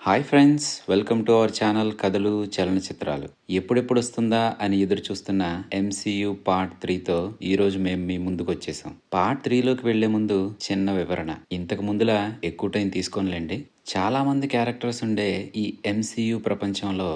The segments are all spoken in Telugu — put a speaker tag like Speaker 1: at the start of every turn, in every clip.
Speaker 1: Hi friends, welcome to our channel కథలు చలనచిత్రాలు. ఎప్పుడెప్పుడు వస్తుందా అని ఎదురు చూస్తున్న ఎంసీయూ పార్ట్ 3తో ఈరోజు మేము మీ ముందుకు వచ్చేసాం. పార్ట్ 3లోకి వెళ్లే ముందు చిన్న వివరణ. ఇంతకు ముందులా ఎక్కువ టైం తీసుకోనిలేండి. చాలా మంది క్యారెక్టర్స్ ఉండే ఈ ఎంసీయూ ప్రపంచంలో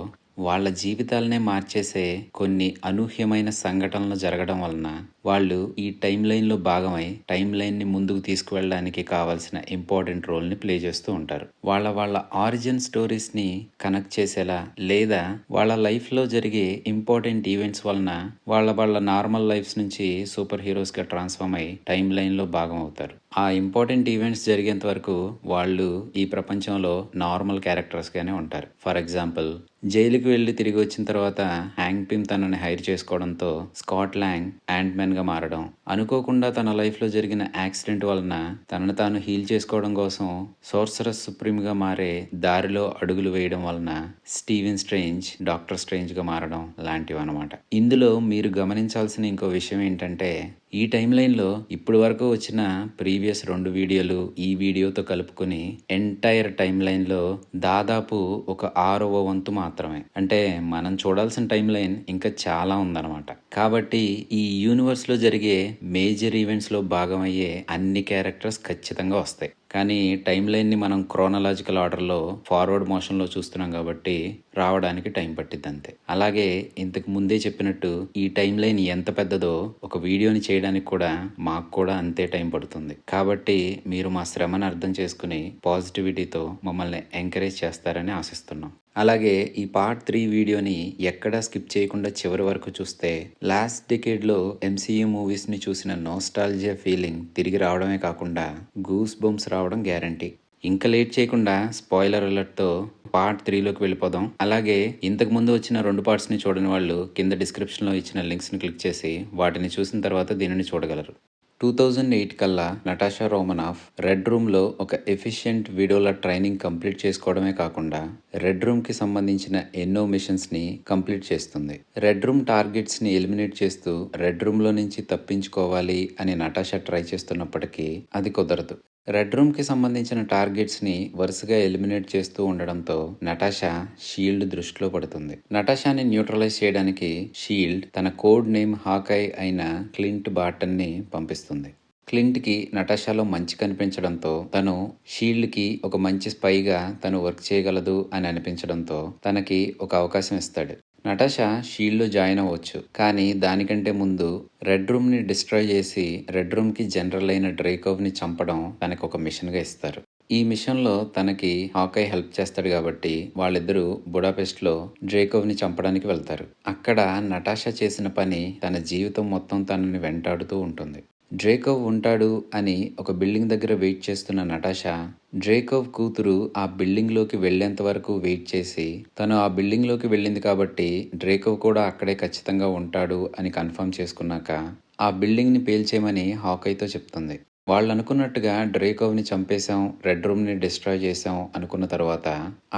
Speaker 1: వాళ్ళ జీవితాలనే మార్చేసే కొన్ని అనూహ్యమైన సంఘటనలు జరగడం వలన వాళ్ళు ఈ టైం లైన్లో భాగమై టైం లైన్ని ముందుకు తీసుకువెళ్ళడానికి కావాల్సిన ఇంపార్టెంట్ రోల్ని ప్లే చేస్తూ ఉంటారు. వాళ్ళ ఆరిజిన్ స్టోరీస్ని కనెక్ట్ చేసేలా లేదా వాళ్ళ లైఫ్లో జరిగే ఇంపార్టెంట్ ఈవెంట్స్ వలన వాళ్ళ నార్మల్ లైఫ్స్ నుంచి సూపర్ హీరోస్గా ట్రాన్స్ఫార్మ్ అయి టైం లైన్లో భాగం అవుతారు. ఆ ఇంపార్టెంట్ ఈవెంట్స్ జరిగేంత వరకు వాళ్ళు ఈ ప్రపంచంలో నార్మల్ క్యారెక్టర్స్గానే ఉంటారు. ఫర్ ఎగ్జాంపుల్, జైలుకి వెళ్ళి తిరిగి వచ్చిన తర్వాత హ్యాంక్ పిమ్ తనని హైర్ చేసుకోవడంతో స్కాట్ లాంగ్ యాంట్ మ్యాన్ గా మారడం, అనుకోకుండా తన లైఫ్ లో జరిగిన యాక్సిడెంట్ వలన తనను తాను హీల్ చేసుకోవడం కోసం సోర్సరస్ సుప్రీం గా మారే దారిలో అడుగులు వేయడం వలన స్టీవెన్ స్ట్రేంజ్ డాక్టర్ స్ట్రేంజ్ గా మారడం లాంటివి అనమాట. ఇందులో మీరు గమనించాల్సిన ఇంకో విషయం ఏంటంటే, ఈ టైం లైన్లో ఇప్పటి వరకు వచ్చిన ప్రీవియస్ 2 వీడియోలు ఈ వీడియోతో కలుపుకుని ఎంటైర్ టైం లైన్లో దాదాపు ఒక 6వ వంతు మాత్రమే. అంటే మనం చూడాల్సిన టైం లైన్ ఇంకా చాలా ఉందన్నమాట. కాబట్టి ఈ యూనివర్స్లో జరిగే మేజర్ ఈవెంట్స్లో భాగమయ్యే అన్ని క్యారెక్టర్స్ ఖచ్చితంగా వస్తాయి. కానీ టైం లైన్ని మనం క్రోనలాజికల్ ఆర్డర్లో ఫార్వర్డ్ మోషన్లో చూస్తున్నాం కాబట్టి రావడానికి టైం పట్టిద్ది అంతే. అలాగే ఇంతకు ముందే చెప్పినట్టు ఈ టైం లైన్ ఎంత పెద్దదో ఒక వీడియోని చేయడానికి కూడా మాకు కూడా అంతే టైం పడుతుంది. కాబట్టి మీరు మా శ్రమను అర్థం చేసుకుని పాజిటివిటీతో మమ్మల్ని ఎంకరేజ్ చేస్తారని ఆశిస్తున్నాం. అలాగే ఈ పార్ట్ 3 వీడియోని ఎక్కడా స్కిప్ చేయకుండా చివరి వరకు చూస్తే లాస్ట్ డికేడ్లో ఎంసీయూ మూవీస్ని చూసిన నోస్టాల్జియా ఫీలింగ్ తిరిగి రావడమే కాకుండా గూస్ బంప్స్ రావడం గ్యారంటీ. ఇంకా లేట్ చేయకుండా స్పాయిలర్ అలర్ట్తో పార్ట్ 3లోకి వెళ్ళిపోదాం. అలాగే ఇంతకు ముందు వచ్చిన 2 పార్ట్స్ని చూడని వాళ్ళు కింద డిస్క్రిప్షన్లో ఇచ్చిన లింక్స్ని క్లిక్ చేసి వాటిని చూసిన తర్వాత దీనిని చూడగలరు. 2008 కల్లా నటాషా రోమనాఫ్ రెడ్ రూమ్లో ఒక ఎఫిషియెంట్ వీడియోల ట్రైనింగ్ కంప్లీట్ చేసుకోవడమే కాకుండా రెడ్ రూమ్కి సంబంధించిన ఎన్నో మిషన్స్ని కంప్లీట్ చేస్తుంది. రెడ్ రూమ్ టార్గెట్స్ని ఎలిమినేట్ చేస్తూ రెడ్ రూమ్లో నుంచి తప్పించుకోవాలి అని నటాషా ట్రై చేస్తున్నప్పటికీ అది కుదరదు. రెడ్ రూమ్కి సంబంధించిన టార్గెట్స్ని వరుసగా ఎలిమినేట్ చేస్తూ ఉండడంతో నటాషా షీల్డ్ దృష్టిలో పడుతుంది. నటాషాని న్యూట్రలైజ్ చేయడానికి షీల్డ్ తన కోడ్ నేమ్ హాకాయ్ అయిన క్లింట్ బార్టన్ని పంపిస్తుంది. క్లింట్కి నటాషాలో మంచి కనిపించడంతో తను షీల్డ్కి ఒక మంచి స్పైగా తను వర్క్ చేయగలదు అని అనిపించడంతో తనకి ఒక అవకాశం ఇస్తాడు. నటాషా షీల్డ్లో జాయిన్ అవ్వచ్చు, కానీ దానికంటే ముందు రెడ్ రూమ్ని డిస్ట్రాయ్ చేసి రెడ్ రూమ్కి జనరల్ అయిన డ్రేకోవ్ని చంపడం తనకు ఒక మిషన్గా ఇస్తారు. ఈ మిషన్లో తనకి హాకాయ్ హెల్ప్ చేస్తాడు కాబట్టి వాళ్ళిద్దరూ బుడాపెస్ట్లో డ్రేకోవ్ని చంపడానికి వెళ్తారు. అక్కడ నటాషా చేసిన పని తన జీవితం మొత్తం తనని వెంటాడుతూ ఉంటుంది. డ్రేకోవ్ ఉంటాడు అని ఒక బిల్డింగ్ దగ్గర వెయిట్ చేస్తున్న నటాషా డ్రేకోవ్ కూతురు ఆ బిల్డింగ్లోకి వెళ్లేంత వరకు వెయిట్ చేసి తను ఆ బిల్డింగ్లోకి వెళ్ళింది కాబట్టి డ్రేకోవ్ కూడా అక్కడే ఖచ్చితంగా ఉంటాడు అని కన్ఫర్మ్ చేసుకున్నాక ఆ బిల్డింగ్ని పేల్చేయమని హాకాయ్తో చెప్తుంది. వాళ్ళు అనుకున్నట్టుగా డ్రేకోవ్ని చంపేశాం, రెడ్ రూమ్ని డిస్ట్రాయ్ చేశాం అనుకున్న తర్వాత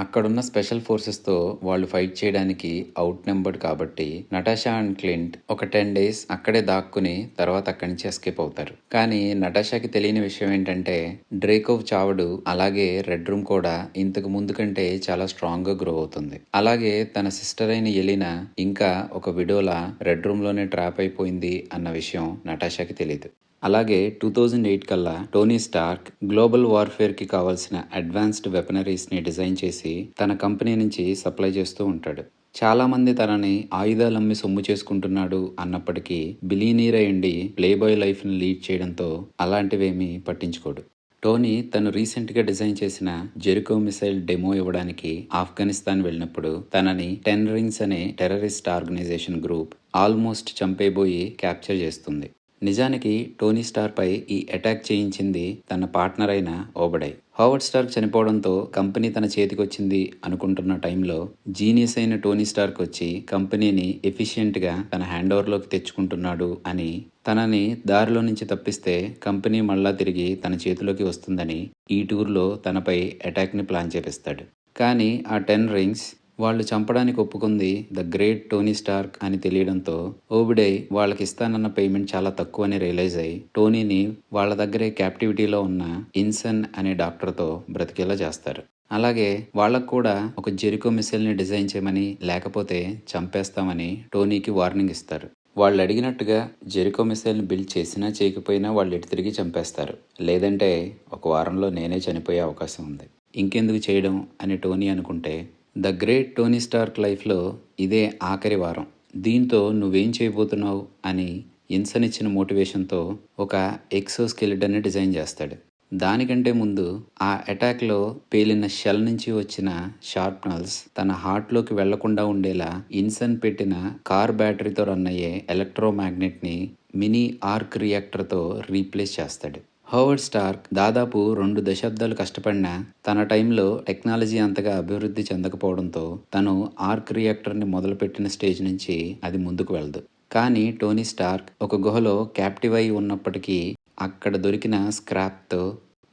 Speaker 1: అక్కడున్న స్పెషల్ ఫోర్సెస్తో వాళ్ళు ఫైట్ చేయడానికి అవుట్ నెంబర్డ్ కాబట్టి నటాషా అండ్ క్లింట్ ఒక 10 days అక్కడే దాక్కుని తర్వాత అక్కడి నుంచి ఎస్కేప్ అవుతారు. కానీ నటాషాకి తెలియని విషయం ఏంటంటే డ్రేకోవ్ చావడు, అలాగే రెడ్ రూమ్ కూడా ఇంతకు ముందు కంటే చాలా స్ట్రాంగ్గా గ్రో అవుతుంది. అలాగే తన సిస్టర్ అయిన ఎలినా ఇంకా ఒక విడోలా రెడ్ రూమ్లోనే ట్రాప్ అయిపోయింది అన్న విషయం నటాషాకి తెలియదు. అలాగే 2008 కల్లా టోనీ స్టార్క్ గ్లోబల్ వార్ఫేర్కి కావాల్సిన అడ్వాన్స్డ్ వెపనరీస్ని డిజైన్ చేసి తన కంపెనీ నుంచి సప్లై చేస్తూ ఉంటాడు. చాలామంది తనని ఆయుధాలమ్మి సొమ్ము చేసుకుంటున్నాడు అన్నప్పటికీ బిలీనీర్ అయ్యుండి ప్లేబాయ్ లైఫ్ని లీడ్ చేయడంతో అలాంటివేమీ పట్టించుకోడు. టోనీ తను రీసెంట్గా డిజైన్ చేసిన జెరికో మిసైల్ డెమో ఇవ్వడానికి ఆఫ్ఘనిస్తాన్ వెళ్ళినప్పుడు తనని 10 రింగ్స్ అనే టెర్రరిస్ట్ ఆర్గనైజేషన్ గ్రూప్ ఆల్మోస్ట్ చంపేబోయి క్యాప్చర్ చేస్తుంది. నిజానికి టోనీ స్టార్ పై ఈ అటాక్ చేయించింది తన పార్ట్నర్ అయిన ఓబడై. హోవర్డ్ స్టార్క్ చనిపోవడంతో కంపెనీ తన చేతికొచ్చింది అనుకుంటున్న టైంలో జీనియస్ అయిన టోనీ స్టార్క్ వచ్చి కంపెనీని ఎఫిషియెంట్గా తన హ్యాండ్ ఓవర్లోకి తెచ్చుకుంటున్నాడు అని తనని దారిలో నుంచి తప్పిస్తే కంపెనీ మళ్ళా తిరిగి తన చేతిలోకి వస్తుందని ఈ టూర్లో తనపై అటాక్ని ప్లాన్ చేపిస్తాడు. కానీ ఆ 10 రింగ్స్ వాళ్ళు చంపడానికి ఒప్పుకుంది ద గ్రేట్ టోనీ స్టార్క్ అని తెలియడంతో ఓబిడై వాళ్ళకి ఇస్తానన్న పేమెంట్ చాలా తక్కువ అని రియలైజ్ అయ్యి టోనీని వాళ్ళ దగ్గరే క్యాప్టివిటీలో ఉన్న ఇన్సన్ అనే డాక్టర్తో బ్రతికేలా చేస్తారు. అలాగే వాళ్ళకు కూడా ఒక జెరికో మిసైల్ని డిజైన్ చేయమని, లేకపోతే చంపేస్తామని టోనీకి వార్నింగ్ ఇస్తారు. వాళ్ళు అడిగినట్టుగా జెరికో మిసైల్ని బిల్డ్ చేసినా చేయకపోయినా వాళ్ళు ఇటు తిరిగి చంపేస్తారు. లేదంటే ఒక వారంలో నేనే చనిపోయే అవకాశం ఉంది. ఇంకెందుకు చేయడం అని టోనీ అనుకుంటే, ద గ్రేట్ టోనీ స్టార్క్ లైఫ్లో ఇదే ఆఖరి వారం. దీంతో నువ్వేం చేయబోతున్నావు అని ఇన్సన్ ఇచ్చిన మోటివేషన్తో ఒక ఎక్సోస్కెలిటన్ని డిజైన్ చేస్తాడు. దానికంటే ముందు ఆ అటాక్లో పేలిన షెల్ నుంచి వచ్చిన షార్ప్నల్స్ తన హార్ట్లోకి వెళ్లకుండా ఉండేలా ఇన్సన్ పెట్టిన కార్ బ్యాటరీతో రన్ అయ్యే ఎలక్ట్రోమాగ్నెట్ని మినీ ఆర్క్ రియాక్టర్తో రీప్లేస్ చేస్తాడు. హోవర్డ్ స్టార్క్ దాదాపు 2 దశాబ్దాలు కష్టపడినా తన టైంలో టెక్నాలజీ అంతగా అభివృద్ధి చెందకపోవడంతో తను ఆర్క్ రియాక్టర్ని మొదలుపెట్టిన స్టేజ్ నుంచి అది ముందుకు వెళ్ళదు. కానీ టోనీ స్టార్క్ ఒక గుహలో క్యాప్టివ్ అయి ఉన్నప్పటికీ అక్కడ దొరికిన స్క్రాప్తో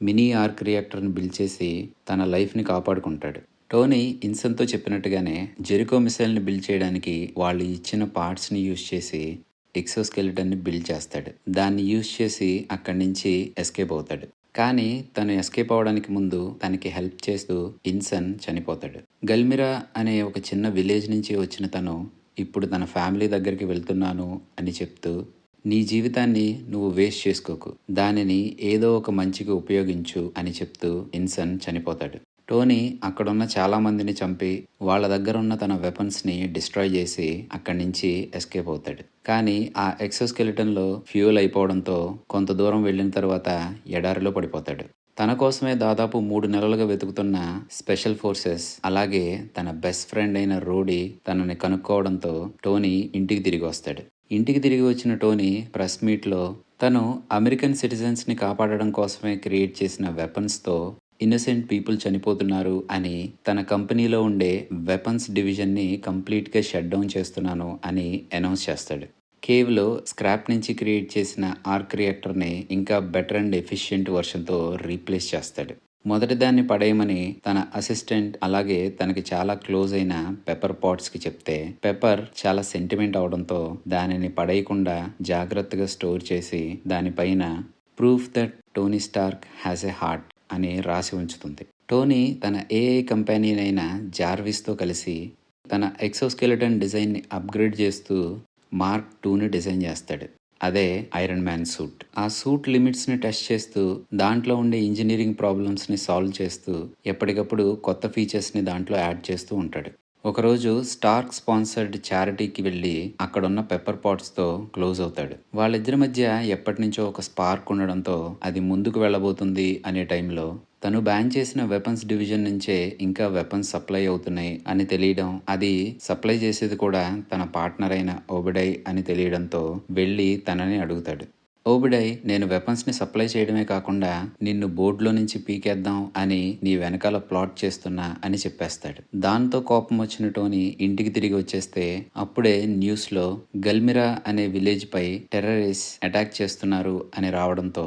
Speaker 1: మినీ ఆర్క్ రియాక్టర్ని బిల్డ్ చేసి తన లైఫ్ని కాపాడుకుంటాడు. టోనీ ఇన్సన్తో చెప్పినట్టుగానే జెరికో మిసైల్ని బిల్డ్ చేయడానికి వాళ్ళు ఇచ్చిన పార్ట్స్ని యూజ్ చేసి ఎక్సోస్కెలిటన్ని బిల్డ్ చేస్తాడు. దాన్ని యూజ్ చేసి అక్కడి నుంచి ఎస్కేప్ అవుతాడు. కానీ తను ఎస్కేప్ అవడానికి ముందు తనకి హెల్ప్ చేస్తూ ఇన్సన్ చనిపోతాడు. గల్మిరా అనే ఒక చిన్న విలేజ్ నుంచి వచ్చిన తను ఇప్పుడు తన ఫ్యామిలీ దగ్గరికి వెళ్తున్నాను అని చెప్తూ, నీ జీవితాన్ని నువ్వు వేస్ట్ చేసుకోకు, దానిని ఏదో ఒక మంచికి ఉపయోగించు అని చెప్తూ ఇన్సన్ చనిపోతాడు. టోనీ అక్కడున్న చాలా మందిని చంపి వాళ్ళ దగ్గర ఉన్న తన వెపన్స్ని డిస్ట్రాయ్ చేసి అక్కడి నుంచి ఎస్కేప్ అవుతాడు. కానీ ఆ ఎక్సోస్కెలిటన్లో ఫ్యూయల్ అయిపోవడంతో కొంత దూరం వెళ్ళిన తర్వాత ఎడారిలో పడిపోతాడు. తన కోసమే దాదాపు 3 నెలలుగా వెతుకుతున్న స్పెషల్ ఫోర్సెస్ అలాగే తన బెస్ట్ ఫ్రెండ్ అయిన రోడీ తనని కనుక్కోవడంతో టోనీ ఇంటికి తిరిగి వస్తాడు. ఇంటికి తిరిగి వచ్చిన టోనీ ప్రెస్ మీట్లో తను అమెరికన్ సిటిజన్స్ని కాపాడడం కోసమే క్రియేట్ చేసిన వెపన్స్తో ఇన్నోసెంట్ పీపుల్ చనిపోతున్నారు అని, తన కంపెనీలో ఉండే వెపన్స్ డివిజన్ని కంప్లీట్గా షట్ డౌన్ చేస్తున్నాను అని అనౌన్స్ చేస్తాడు. కేవ్లో స్క్రాప్ నుంచి క్రియేట్ చేసిన ఆర్క్ రియాక్టర్ని ఇంకా బెటర్ అండ్ ఎఫిషియెంట్ వర్షన్తో రీప్లేస్ చేస్తాడు. మొదటి దాన్ని పడేయమని తన అసిస్టెంట్ అలాగే తనకి చాలా క్లోజ్ అయిన పెప్పర్ పాట్స్కి చెప్తే, పెప్పర్ చాలా సెంటిమెంట్ అవడంతో దానిని పడేయకుండా జాగ్రత్తగా స్టోర్ చేసి దానిపైన proof that Tony Stark has a heart అని రాసి ఉంచుతుంది. టోనీ తన ఏఐ కంపెనీనైన జార్విస్తో కలిసి తన ఎక్సోస్కెలిటన్ డిజైన్ని అప్గ్రేడ్ చేస్తూ మార్క్ 2ని డిజైన్ చేస్తాడు. అదే ఐరన్ మ్యాన్ సూట్. ఆ సూట్ లిమిట్స్ని టెస్ట్ చేస్తూ దాంట్లో ఉండే ఇంజనీరింగ్ ప్రాబ్లమ్స్ని సాల్వ్ చేస్తూ ఎప్పటికప్పుడు కొత్త ఫీచర్స్ని దాంట్లో యాడ్ చేస్తూ ఉంటాడు. ఒకరోజు స్టార్క్ స్పాన్సర్డ్ చారిటీకి వెళ్ళి అక్కడున్న పెప్పర్ పాట్స్తో క్లోజ్ అవుతాడు. వాళ్ళిద్దరి మధ్య ఎప్పటి నుంచో ఒక స్పార్క్ ఉండడంతో అది ముందుకు వెళ్ళబోతుంది అనే టైంలో తను బ్యాన్ చేసిన వెపన్స్ డివిజన్ నుంచే ఇంకా వెపన్స్ సప్లై అవుతున్నాయి అని తెలియడం, అది సప్లై చేసేది కూడా తన పార్ట్నర్ అయిన ఓబెడై అని తెలియడంతో వెళ్ళి తనని అడుగుతాడు. ఓబెడై, నేను వెపన్స్ని సప్లై చేయడమే కాకుండా నిన్ను బోర్డులో నుంచి పీకేద్దాం అని నీ వెనకాల ప్లాట్ చేస్తున్నా అని చెప్పేస్తాడు. దాంతో కోపం వచ్చిన టోనీ ఇంటికి తిరిగి వచ్చేస్తే అప్పుడే న్యూస్లో గల్మిరా అనే విలేజ్ పై టెర్రరిస్ట్ అటాక్ చేస్తున్నారు అని రావడంతో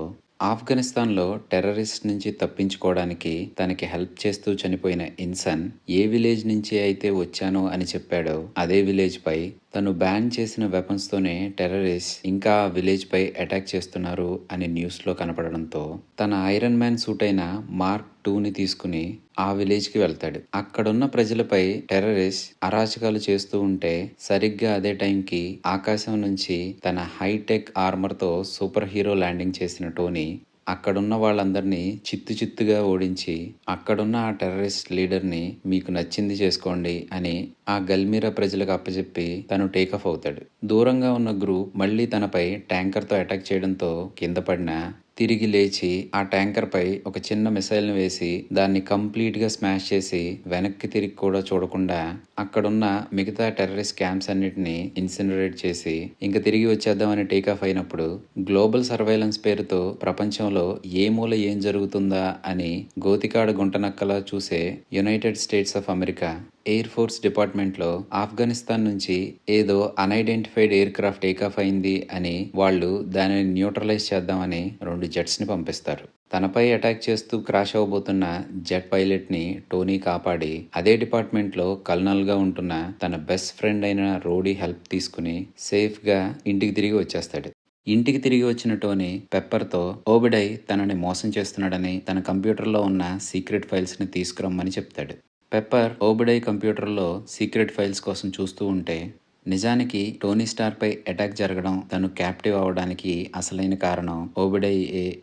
Speaker 1: ఆఫ్ఘనిస్తాన్లో టెర్రరిస్ట్ నుంచి తప్పించుకోవడానికి తనకి హెల్ప్ చేస్తూ చనిపోయిన ఇన్సన్ ఏ విలేజ్ నుంచి అయితే వచ్చానో అని చెప్పాడో అదే విలేజ్ పై తను బ్యాన్ చేసిన వెపన్స్తోనే టెర్రరిస్ట్ ఇంకా ఆ విలేజ్ పై అటాక్ చేస్తున్నారు అని న్యూస్లో కనపడడంతో తన ఐరన్ మ్యాన్ సూట్ అయిన మార్క్ 2ని తీసుకుని ఆ విలేజ్కి వెళ్తాడు. అక్కడున్న ప్రజలపై టెర్రరిస్ట్ అరాచకాలు చేస్తూ ఉంటే సరిగ్గా అదే టైంకి ఆకాశం నుంచి తన హైటెక్ ఆర్మర్తో సూపర్ హీరో ల్యాండింగ్ చేసిన టోనీ అక్కడున్న వాళ్ళందరినీ చిత్తుగా ఓడించి అక్కడున్న ఆ టెర్రరిస్ట్ లీడర్ని మీకు నచ్చింది చేసుకోండి అని ఆ గల్మిరా ప్రజలకు అప్పచెప్పి తను టేకాఫ్ అవుతాడు. దూరంగా ఉన్న గ్రూప్ మళ్ళీ తనపై ట్యాంకర్తో అటాక్ చేయడంతో కింద పడిన తిరిగి లేచి ఆ ట్యాంకర్ పై ఒక చిన్న మిసైల్ని వేసి దాన్ని కంప్లీట్గా స్మాష్ చేసి వెనక్కి తిరిగి కూడా చూడకుండా అక్కడున్న మిగతా టెర్రరిస్ట్ క్యాంప్స్ అన్నిటిని ఇన్సినరేట్ చేసి ఇంకా తిరిగి వచ్చేద్దామని టేకాఫ్ అయినప్పుడు గ్లోబల్ సర్వైలెన్స్ పేరుతో ప్రపంచంలో ఏ మూల ఏం జరుగుతుందా అని గోతికాడ గుంటనక్కలా చూసే United states of America air force డిపార్ట్మెంట్లో ఆఫ్ఘనిస్తాన్ నుంచి ఏదో అన్ఐడెంటిఫైడ్ ఎయిర్ క్రాఫ్ట్ టేకాఫ్ అయింది అని వాళ్ళు దానిని న్యూట్రలైజ్ చేద్దామని 2 జెట్స్ని పంపిస్తారు. తనపై అటాక్ చేస్తూ క్రాష్ అవబోతున్న జెట్ పైలట్ని టోనీ కాపాడి అదే డిపార్ట్మెంట్లో కల్నల్గా ఉంటున్న తన బెస్ట్ ఫ్రెండ్ అయిన రోడీ హెల్ప్ తీసుకుని సేఫ్గా ఇంటికి తిరిగి వచ్చేస్తాడు. ఇంటికి తిరిగి వచ్చిన టోనీ పెప్పర్తో ఓబెడై తనని మోసం చేస్తున్నాడని తన కంప్యూటర్లో ఉన్న సీక్రెట్ ఫైల్స్ని తీసుకురమ్మని చెప్తాడు. పెప్పర్ ఓబెడై కంప్యూటర్లో సీక్రెట్ ఫైల్స్ కోసం చూస్తూ ఉంటే నిజానికి టోనీ స్టార్పై అటాక్ జరగడం, తను క్యాప్టివ్ అవ్వడానికి అసలైన కారణం ఓబెడై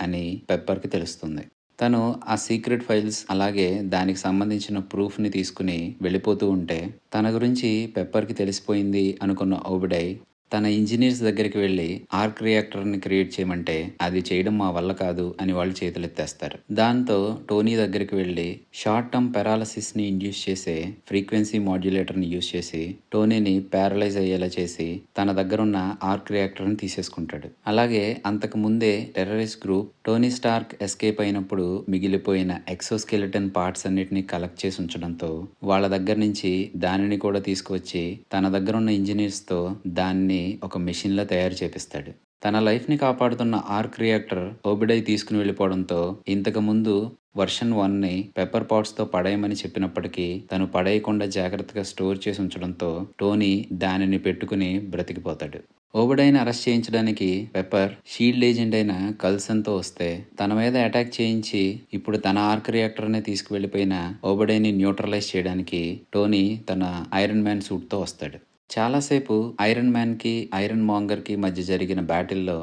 Speaker 1: అని పెప్పర్కి తెలుస్తుంది. తను ఆ సీక్రెట్ ఫైల్స్ అలాగే దానికి సంబంధించిన ప్రూఫ్ని తీసుకుని వెళ్ళిపోతూ ఉంటే తన గురించి పెప్పర్కి తెలిసిపోయింది అనుకున్న ఓబెడై తన ఇంజనీర్స్ దగ్గరికి వెళ్ళి ఆర్క్ రియాక్టర్ని క్రియేట్ చేయమంటే అది చేయడం మా వల్ల కాదు అని వాళ్ళు చేతులెత్తేస్తారు. దాంతో టోనీ దగ్గరికి వెళ్ళి షార్ట్ టర్మ్ పెరాలసిస్ని ఇండ్యూస్ చేసే ఫ్రీక్వెన్సీ మాడ్యులేటర్ని యూజ్ చేసి టోనీని ప్యారలైజ్ అయ్యేలా చేసి తన దగ్గర ఉన్న ఆర్క్ రియాక్టర్ని తీసేసుకుంటాడు. అలాగే అంతకు ముందే terrorist group Tony Stark escape అయినప్పుడు మిగిలిపోయిన ఎక్సోస్కెలిటన్ పార్ట్స్ అన్నిటిని కలెక్ట్ చేసి ఉంచడంతో వాళ్ళ దగ్గర నుంచి దానిని కూడా తీసుకువచ్చి తన దగ్గర ఉన్న ఇంజనీర్స్తో దాన్ని ఒక మెషిన్లో తయారు చేపిస్తాడు. తన లైఫ్ని కాపాడుతున్న ఆర్క్ రియాక్టర్ ఓబెడై తీసుకుని వెళ్ళిపోవడంతో ఇంతకు ముందు వర్షన్ 1ని పెప్పర్ పాట్స్తో పడేయమని చెప్పినప్పటికీ తను పడేయకుండా జాగ్రత్తగా స్టోర్ చేసి ఉంచడంతో టోనీ దానిని పెట్టుకుని బ్రతికిపోతాడు. ఓబెడైని అరెస్ట్ చేయించడానికి పెప్పర్ షీల్డ్ ఏజెంట్ అయిన కల్సన్తో వస్తే తన మీద అటాక్ చేయించి ఇప్పుడు తన ఆర్క్ రియాక్టర్ని తీసుకువెళ్ళిపోయిన ఓబెడైని న్యూట్రలైజ్ చేయడానికి టోనీ తన ఐరన్ మ్యాన్ సూట్తో వస్తాడు. చాలాసేపు ఐరన్ మ్యాన్కి ఐరన్ మాంగర్కి మధ్య జరిగిన బ్యాటిల్లో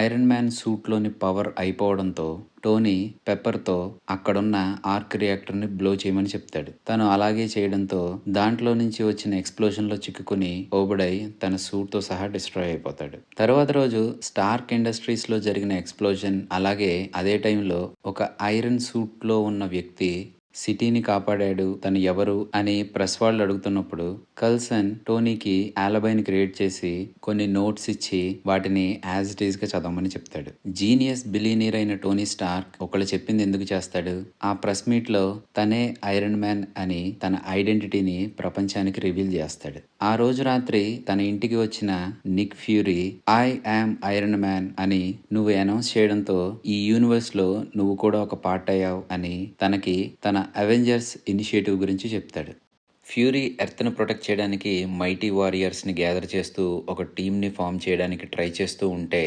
Speaker 1: ఐరన్ మ్యాన్ సూట్లోని పవర్ అయిపోవడంతో టోనీ పెప్పర్తో అక్కడున్న ఆర్క్ రియాక్టర్ని బ్లో చేయమని చెప్తాడు. తను అలాగే చేయడంతో దాంట్లో నుంచి వచ్చిన ఎక్స్ప్లోజన్లో చిక్కుకుని ఓబెడై తన సూట్తో సహా డిస్ట్రాయ్ అయిపోతాడు. తర్వాత రోజు స్టార్క్ ఇండస్ట్రీస్లో జరిగిన ఎక్స్ప్లోజన్ అలాగే అదే టైంలో ఒక ఐరన్ సూట్లో ఉన్న వ్యక్తి సిటీని కాపాడాడు, తను ఎవరు అని ప్రెస్ వాళ్ళు అడుగుతున్నప్పుడు కల్సన్ టోనీకి ఆలబైని క్రియేట్ చేసి కొన్ని నోట్స్ ఇచ్చి వాటిని యాజ్ ఇట్ ఈస్ గా చదవమని చెప్తాడు. జీనియస్ బిలీనియర్ అయిన టోనీ స్టార్క్ ఒకళ్ళు చెప్పింది ఎందుకు చేస్తాడు? ఆ ప్రెస్ మీట్ లో తనే ఐరన్ మ్యాన్ అని తన ఐడెంటిటీని ప్రపంచానికి రివీల్ చేస్తాడు. ఆ రోజు రాత్రి తన ఇంటికి వచ్చిన Nick fury I am iron man అని నువ్వు అనౌన్స్ చేయడంతో ఈ యూనివర్స్ లో నువ్వు కూడా ఒక పార్ట్ అయ్యావు అని తనకి తన అవెంజర్స్ ఇనిషియేటివ్ గురించి చెప్తాడు. ఫ్యూరీ ఎర్త్ను ప్రొటెక్ట్ చేయడానికి మైటీ వారియర్స్ని గ్యాదర్ చేస్తూ ఒక టీంని ఫామ్ చేయడానికి ట్రై చేస్తూ ఉంటే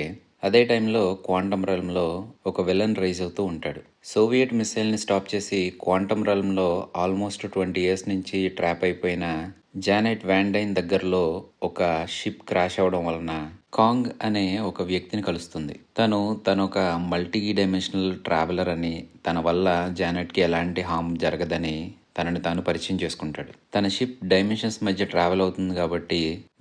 Speaker 1: అదే టైంలో క్వాంటమ్ రల్మ్లో ఒక విలన్ రైజ్ అవుతూ ఉంటాడు. సోవియట్ మిసైల్ని స్టాప్ చేసి క్వాంటమ్ రల్మ్లో ఆల్మోస్ట్ 20 ఇయర్స్ నుంచి ట్రాప్ అయిపోయిన జానెట్ వ్యాండైన్ దగ్గరలో ఒక షిప్ క్రాష్ అవడం వలన కాంగ్ అనే ఒక వ్యక్తిని కలుస్తుంది. తను ఒక మల్టీ డైమెన్షనల్ ట్రావెలర్ అని, తన వల్ల జానెట్కి ఎలాంటి హామ్ జరగదని తనని తాను పరిచయం చేసుకుంటాడు. తన షిప్ డైమెన్షన్స్ మధ్య ట్రావెల్ అవుతుంది కాబట్టి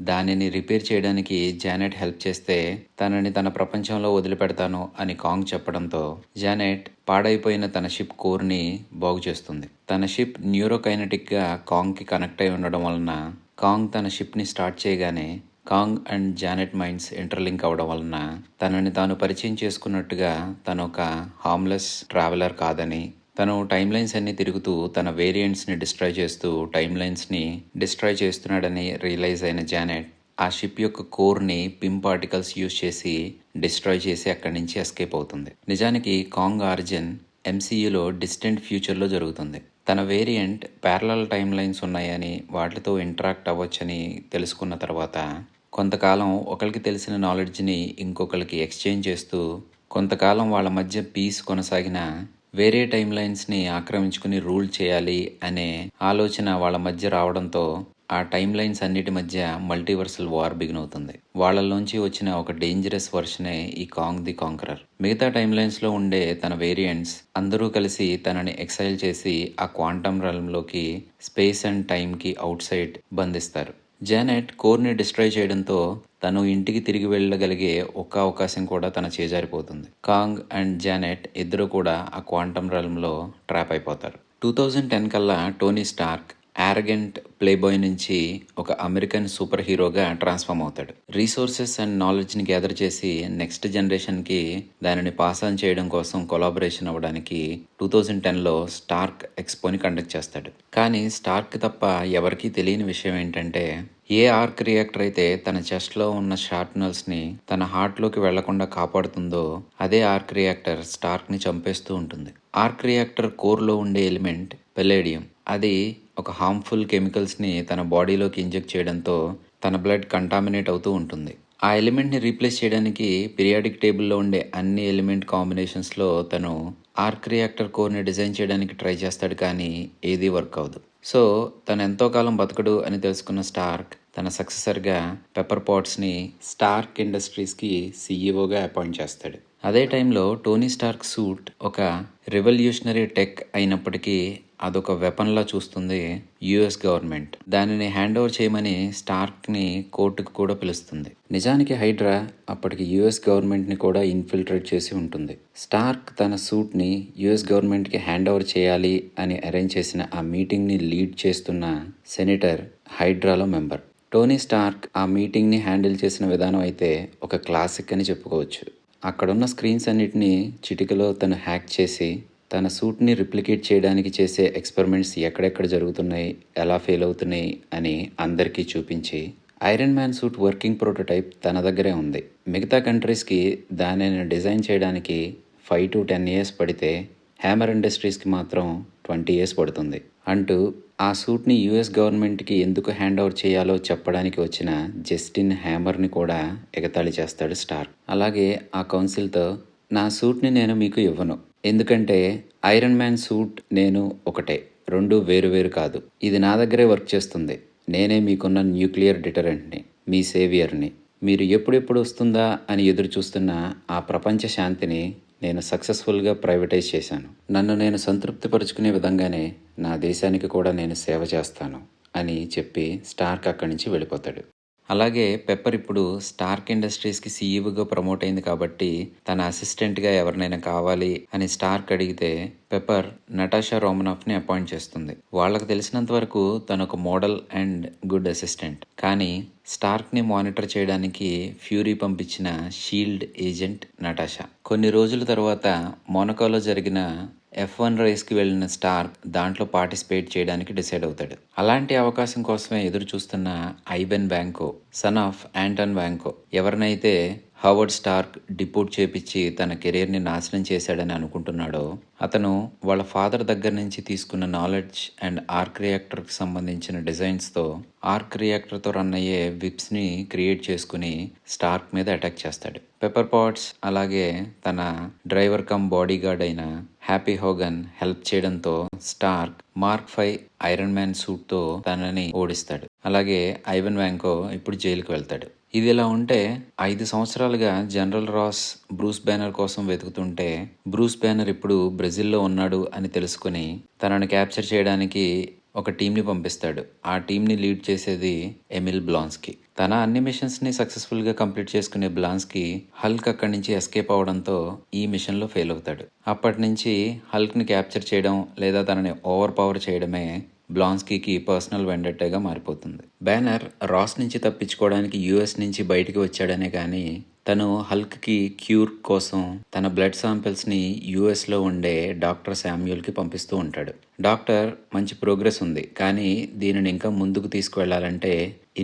Speaker 1: దానిని రిపేర్ చేయడానికి జానెట్ హెల్ప్ చేస్తే తనని తన ప్రపంచంలో వదిలిపెడతాను అని కాంగ్ చెప్పడంతో జానెట్ పాడైపోయిన తన షిప్ కోర్ని బాగు చేస్తుంది. తన షిప్ న్యూరోకైనటిక్గా కాంగ్కి కనెక్ట్ అయి ఉండడం వలన కాంగ్ తన షిప్ని స్టార్ట్ చేయగానే Kong and Janet minds interlink అవడం వలన తనని తాను పరిచయం చేసుకున్నట్టుగా తను ఒక హార్మ్లెస్ ట్రావెలర్ కాదని, తను టైమ్ లైన్స్ అన్ని తిరుగుతూ తన వేరియంట్స్ని డిస్ట్రాయ్ చేస్తూ టైమ్ లైన్స్ని డిస్ట్రాయ్ చేస్తున్నాడని రియలైజ్ అయిన జానెట్ ఆ షిప్ యొక్క కోర్ని పిమ్ పార్టికల్స్ యూజ్ చేసి డిస్ట్రాయ్ చేసి అక్కడి నుంచి ఎస్కేప్ అవుతుంది. నిజానికి కాంగ్ ఆరిజిన్ ఎంసీయూలో డిస్టెంట్ ఫ్యూచర్లో జరుగుతుంది. తన వేరియంట్ ప్యారలల్ టైమ్ లైన్స్ ఉన్నాయని వాటితో ఇంటరాక్ట్ అవ్వచ్చని తెలుసుకున్న తర్వాత కొంతకాలం ఒకరికి తెలిసిన నాలెడ్జ్ని ఇంకొకరికి ఎక్స్చేంజ్ చేస్తూ కొంతకాలం వాళ్ళ మధ్య పీస్ కొనసాగిన వేరే టైమ్ లైన్స్ని ఆక్రమించుకుని రూల్ చేయాలి అనే ఆలోచన వాళ్ళ మధ్య రావడంతో ఆ టైమ్ లైన్స్ అన్నిటి మధ్య మల్టీవర్సల్ వార్ బిగిన్ అవుతుంది. వాళ్ళలోంచి వచ్చిన ఒక డేంజరస్ వర్షనే ఈ కాంగ్ ది కాంకరర్. మిగతా టైమ్ లైన్స్లో ఉండే తన వేరియంట్స్ అందరూ కలిసి తనని ఎక్సైల్ చేసి ఆ క్వాంటమ్ రల్మ్లోకి స్పేస్ అండ్ టైంకి అవుట్ సైడ్ బంధిస్తారు. జానెట్ కోర్ని డిస్ట్రాయ్ చేయడంతో తను ఇంటికి తిరిగి వెళ్ళగలిగే ఒక్క అవకాశం కూడా తన చేజారిపోతుంది. కాంగ్ అండ్ జానెట్ ఇద్దరు కూడా ఆ క్వాంటమ్ రల్మ్లో ట్రాప్ అయిపోతారు. 2010 కల్లా టోనీ స్టార్క్ యారగెంట్ ప్లేబాయ్ నుంచి ఒక అమెరికన్ సూపర్ హీరోగా ట్రాన్స్ఫార్మ్ అవుతాడు. రీసోర్సెస్ అండ్ నాలెడ్జ్ని గ్యాదర్ చేసి నెక్స్ట్ జనరేషన్కి దానిని పాస్ ఆన్ చేయడం కోసం కొలాబరేషన్ అవ్వడానికి 2010లో స్టార్క్ ఎక్స్పోని కండక్ట్ చేస్తాడు. కానీ స్టార్క్ తప్ప ఎవరికీ తెలియని విషయం ఏంటంటే ఏ ఆర్క్ రియాక్టర్ అయితే తన చెస్ట్లో ఉన్న షార్ట్నల్స్ని తన హార్ట్లోకి వెళ్లకుండా కాపాడుతుందో అదే ఆర్క్ రియాక్టర్ స్టార్క్ని చంపేస్తూ ఉంటుంది. ఆర్క్ రియాక్టర్ కోర్లో ఉండే ఎలిమెంట్ పెల్లేడియం. అది ఒక హార్మ్ఫుల్ కెమికల్స్ని తన బాడీలోకి ఇంజెక్ట్ చేయడంతో తన బ్లడ్ కంటామినేట్ అవుతూ ఉంటుంది. ఆ ఎలిమెంట్‌ని రీప్లేస్ చేయడానికి పీరియాడిక్ టేబుల్‌లో ఉండే అన్ని ఎలిమెంట్ కాంబినేషన్స్‌లో తను ఆర్క్ రియాక్టర్ కోర్‌ని డిజైన్ చేయడానికి ట్రై చేస్తాడు కానీ ఏదీ వర్క్ అవ్వదు. సో, తను ఎంతో కాలం బతకడు అని తెలుసుకున్న స్టార్క్ తన సక్సెసర్‌గా పెప్పర్ పాట్స్‌ని స్టార్క్ ఇండస్ట్రీస్‌కి సీఈఓగా అపాయింట్ చేస్తాడు. అదే టైంలో టోనీ స్టార్క్ సూట్ ఒక రెవల్యూషనరీ టెక్ అయినప్పటికీ అదొక వెపన్‌లా చూస్తుంది యూఎస్ గవర్నమెంట్. దానిని హ్యాండ్ ఓవర్ చేయమని స్టార్క్‌ని కోర్టుకు కూడా పిలుస్తుంది. నిజానికి హైడ్రా అప్పటికి యూఎస్ గవర్నమెంట్‌ని కూడా ఇన్ఫిల్ట్రేట్ చేసి ఉంటుంది. స్టార్క్ తన సూట్‌ని యూఎస్ గవర్నమెంట్‌కి హ్యాండ్ ఓవర్ చేయాలి అని అరేంజ్ చేసిన ఆ మీటింగ్‌ని లీడ్ చేస్తున్న సెనేటర్ హైడ్రాలో మెంబర్. టోనీ స్టార్క్ ఆ మీటింగ్‌ని హ్యాండిల్ చేసిన విధానం అయితే ఒక క్లాసిక్ అని చెప్పుకోవచ్చు. అక్కడున్న స్క్రీన్స్ అన్నిటినీ చిటికలో తను హ్యాక్ చేసి తన సూట్‌ని రిప్లికేట్ చేయడానికి చేసే ఎక్స్పెరిమెంట్స్ ఎక్కడెక్కడ జరుగుతున్నాయి, ఎలా ఫెయిల్ అవుతున్నాయి అని అందరికీ చూపించి iron man suit working prototype తన దగ్గరే ఉంది. మిగతా కంట్రీస్‌కి దానిని డిజైన్ చేయడానికి 5-10 ఇయర్స్ పడితే హ్యామర్ ఇండస్ట్రీస్‌కి మాత్రం 20 ఇయర్స్ పడుతుంది అంటూ ఆ సూట్‌ని యూఎస్ గవర్నమెంట్‌కి ఎందుకు హ్యాండ్ ఓవర్ చేయాలో చెప్పడానికి వచ్చిన జస్టిన్ హ్యామర్‌ని కూడా ఎగతాళి చేస్తాడు స్టార్క్. అలాగే ఆ కౌన్సిల్‌తో నా సూట్‌ని నేను మీకు ఇవ్వను. ఎందుకంటే ఐరన్ మ్యాన్ సూట్ నేను ఒకటే. 2 వేరు వేరు కాదు. ఇది నా దగ్గరే వర్క్ చేస్తుంది. నేనే మీకున్న న్యూక్లియర్ డిటరెంట్‌ని, మీ సేవియర్‌ని. మీరు ఎప్పుడెప్పుడు వస్తుందా అని ఎదురు చూస్తున్న ఆ ప్రపంచ శాంతిని నేను సక్సెస్ఫుల్‌గా ప్రైవేటైజ్ చేశాను. నన్ను నేను సంతృప్తిపరుచుకునే విధంగానే నా దేశానికి కూడా నేను సేవ చేస్తాను అని చెప్పి స్టార్క్ అక్కడి నుంచి వెళ్ళిపోతాడు. అలాగే పెప్పర్ ఇప్పుడు స్టార్క్ ఇండస్ట్రీస్‌కి సీఈఓగా ప్రమోట్ అయింది కాబట్టి తన అసిస్టెంట్‌గా ఎవరినైనా కావాలి అని స్టార్క్ అడిగితే పెప్పర్ నటాషా రోమనాఫ్‌ని అపాయింట్ చేస్తుంది. వాళ్ళకి తెలిసినంత వరకు తను ఒక మోడల్ అండ్ గుడ్ అసిస్టెంట్. కానీ స్టార్క్‌ని మానిటర్ చేయడానికి ఫ్యూరీ పంపించిన షీల్డ్ ఏజెంట్ నటాషా. కొన్ని రోజుల తర్వాత మోనకోలో జరిగిన F1 రేస్‌కి వెళ్ళిన స్టార్క్ దాంట్లో పార్టిసిపేట్ చేయడానికి డిసైడ్ అవుతాడు. అలాంటి అవకాశం కోసమే ఎదురు చూస్తున్న ఐవెన్ వ్యాంకో, సన్ ఆఫ్ యాంటన్ వ్యాంకో ఎవరినైతే హవర్డ్ స్టార్క్ డిపోర్ట్ చేపించి తన కెరీర్‌ని నాశనం చేశాడని అనుకుంటున్నాడో, అతను వాళ్ళ ఫాదర్ దగ్గర నుంచి తీసుకున్న నాలెడ్జ్ అండ్ ఆర్క్ రియాక్టర్‌కి సంబంధించిన డిజైన్స్‌తో ఆర్క్ రియాక్టర్‌తో రన్ అయ్యే విప్స్‌ని క్రియేట్ చేసుకుని స్టార్క్ మీద అటాక్ చేస్తాడు. పెప్పర్ పాట్స్ అలాగే తన డ్రైవర్ కమ్ బాడీగార్డ్ అయిన హ్యాపీ హోగన్ హెల్ప్ చేయడంతో స్టార్క్ మార్క్ 5 ఐరన్ మ్యాన్ సూట్‌తో తనని ఓడిస్తాడు. అలాగే ఐవెన్ వ్యాంకో ఇప్పుడు జైలుకి వెళ్తాడు. ఇది ఇలా ఉంటే 5 సంవత్సరాలుగా జనరల్ రాస్ బ్రూస్ బ్యానర్ కోసం వెతుకుతుంటే బ్రూస్ బ్యానర్ ఇప్పుడు బ్రెజిల్లో ఉన్నాడు అని తెలుసుకుని తనను క్యాప్చర్ చేయడానికి ఒక టీంని పంపిస్తాడు. ఆ టీంని లీడ్ చేసేది ఎమిల్ బ్లాన్స్కీ. తన అన్ని మిషన్స్ని సక్సెస్ఫుల్గా కంప్లీట్ చేసుకునే బ్లాన్స్కీ హల్క్ అక్కడి నుంచి ఎస్కేప్ అవడంతో ఈ మిషన్లో ఫెయిల్ అవుతాడు. అప్పటి నుంచి హల్క్ని క్యాప్చర్ చేయడం లేదా తనని ఓవర్ పవర్ చేయడమే బ్లాన్స్కీకి పర్సనల్ వెండెట్టాగా మారిపోతుంది. బ్యానర్ రాస్ నుంచి తప్పించుకోవడానికి యూఎస్ నుంచి బయటికి వచ్చాడనే కానీ తను హల్క్కి క్యూర్ కోసం తన బ్లడ్ శాంపిల్స్ని యూఎస్లో ఉండే డాక్టర్ శామ్యూల్కి పంపిస్తూ ఉంటాడు. డాక్టర్ మంచి ప్రోగ్రెస్ ఉంది కానీ దీనిని ఇంకా ముందుకు తీసుకువెళ్ళాలంటే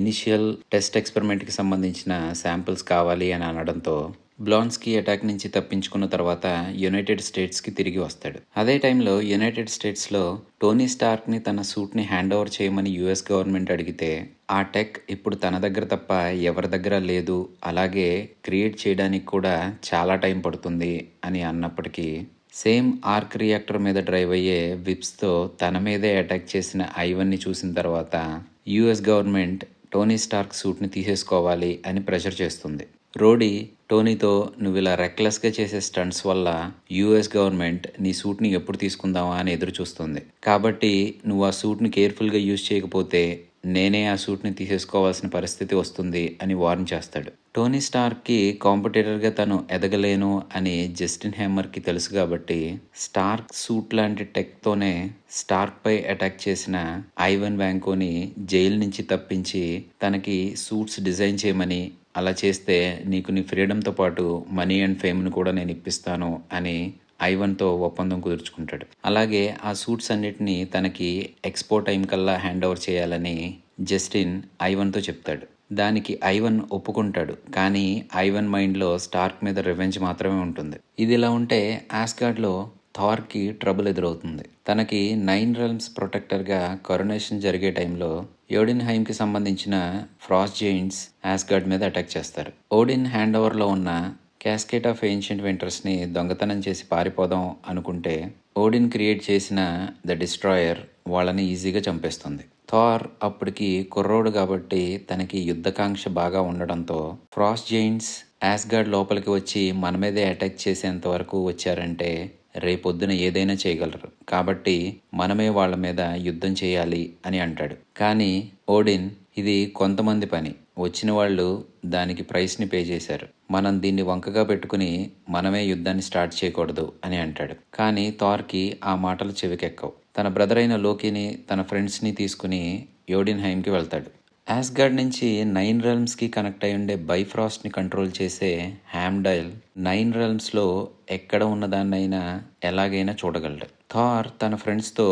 Speaker 1: ఇనిషియల్ టెస్ట్ ఎక్స్పెరిమెంట్కి సంబంధించిన శాంపిల్స్ కావాలి అని అనడంతో బ్లాన్స్కీ అటాక్ నుంచి తప్పించుకున్న తర్వాత యునైటెడ్ స్టేట్స్కి తిరిగి వస్తాడు. అదే టైంలో యునైటెడ్ స్టేట్స్లో టోనీ స్టార్క్ని తన సూట్ని హ్యాండ్ ఓవర్ చేయమని యూఎస్ గవర్నమెంట్ అడిగితే ఆ టెక్ ఇప్పుడు తన దగ్గర తప్ప ఎవరి దగ్గర లేదు, అలాగే క్రియేట్ చేయడానికి కూడా చాలా టైం పడుతుంది అని అన్నప్పటికీ సేమ్ ఆర్క్ రియాక్టర్ మీద డ్రైవ్ అయ్యే విప్స్తో తన మీదే అటాక్ చేసిన ఐవన్ని చూసిన తర్వాత యూఎస్ గవర్నమెంట్ టోనీ స్టార్క్ సూట్ని తీసేసుకోవాలి అని ప్రెషర్ చేస్తుంది. రోడీ టోనీతో నువ్వు ఇలా రెక్లెస్గా చేసే స్టంట్స్ వల్ల యూఎస్ గవర్నమెంట్ నీ సూట్ని ఎప్పుడు తీసుకుందామా అని ఎదురు చూస్తుంది. కాబట్టి నువ్వు ఆ సూట్ని కేర్ఫుల్గా యూజ్ చేయకపోతే నేనే ఆ సూట్ని తీసేసుకోవాల్సిన పరిస్థితి వస్తుంది అని వార్న్ చేస్తాడు. టోనీ స్టార్క్కి కాంపిటేటర్గా తను ఎదగలేను అని జస్టిన్ హ్యామర్కి తెలుసు కాబట్టి స్టార్క్ సూట్ లాంటి టెక్తోనే స్టార్క్పై అటాక్ చేసిన ఐవన్ వ్యాంకోని జైలు నుంచి తప్పించి తనకి సూట్స్ డిజైన్ చేయమని, అలా చేస్తే నీకు నీ ఫ్రీడమ్తో పాటు మనీ అండ్ ఫేమ్ను కూడా నేను ఇప్పిస్తాను అని ఐవన్తో ఒప్పందం కుదుర్చుకుంటాడు. అలాగే ఆ సూట్స్ అన్నిటినీ తనకి ఎక్స్పో టైం కల్లా హ్యాండ్ ఓవర్ చేయాలని జస్టిన్ ఐవన్తో చెప్తాడు. దానికి ఐవన్ ఒప్పుకుంటాడు కానీ ఐవన్ మైండ్లో స్టార్క్ మీద రివెంజ్ మాత్రమే ఉంటుంది. ఇది ఇలా ఉంటే ఆస్గార్డ్లో థార్కి ట్రబుల్ ఎదురవుతుంది. తనకి 9 రెల్మ్స్ ప్రొటెక్టర్గా కరోనేషన్ జరిగే టైంలో యోడిన్హైమ్కి సంబంధించిన ఫ్రాస్ట్ జెయింట్స్ యాస్గార్డ్ మీద అటాక్ చేస్తారు. ఓడిన్ హ్యాండ్ ఓవర్లో ఉన్న క్యాస్కేట్ ఆఫ్ ఏన్షియంట్ వింటర్స్ని దొంగతనం చేసి పారిపోదాం అనుకుంటే ఓడిన్ క్రియేట్ చేసిన ద డిస్ట్రాయర్ వాళ్ళని ఈజీగా చంపేస్తుంది. థార్ అప్పటికి కుర్రోడు కాబట్టి తనకి యుద్ధకాంక్ష బాగా ఉండడంతో ఫ్రాస్ట్ జెయింట్స్ యాస్గార్డ్ లోపలికి వచ్చి మన మీదే అటాక్ చేసేంత వరకు వచ్చారంటే రేపొద్దున ఏదైనా చేయగలరు, కాబట్టి మనమే వాళ్ళ మీద యుద్ధం చేయాలి అని అంటాడు. కానీ ఓడిన్ ఇది కొంతమంది పని, వచ్చిన వాళ్ళు దానికి ప్రైస్ని పే చేశారు, మనం దీన్ని వంకగా పెట్టుకుని మనమే యుద్ధాన్ని స్టార్ట్ చేయకూడదు అని అంటాడు. కానీ థార్కి ఆ మాటలు చెవికెక్కవు. తన బ్రదర్ అయిన లోకిని తన ఫ్రెండ్స్ని తీసుకుని యోడిన్హైమ్కి వెళ్తాడు. యాస్గార్డ్ నుంచి 9 రెల్మ్స్కి కనెక్ట్ అయి ఉండే బైఫ్రాస్ట్ని కంట్రోల్ చేసే హ్యామ్డైల్ 9 రెల్మ్స్లో ఎక్కడ ఉన్నదాన్నైనా ఎలాగైనా చూడగలడు. థార్ తన ఫ్రెండ్స్తో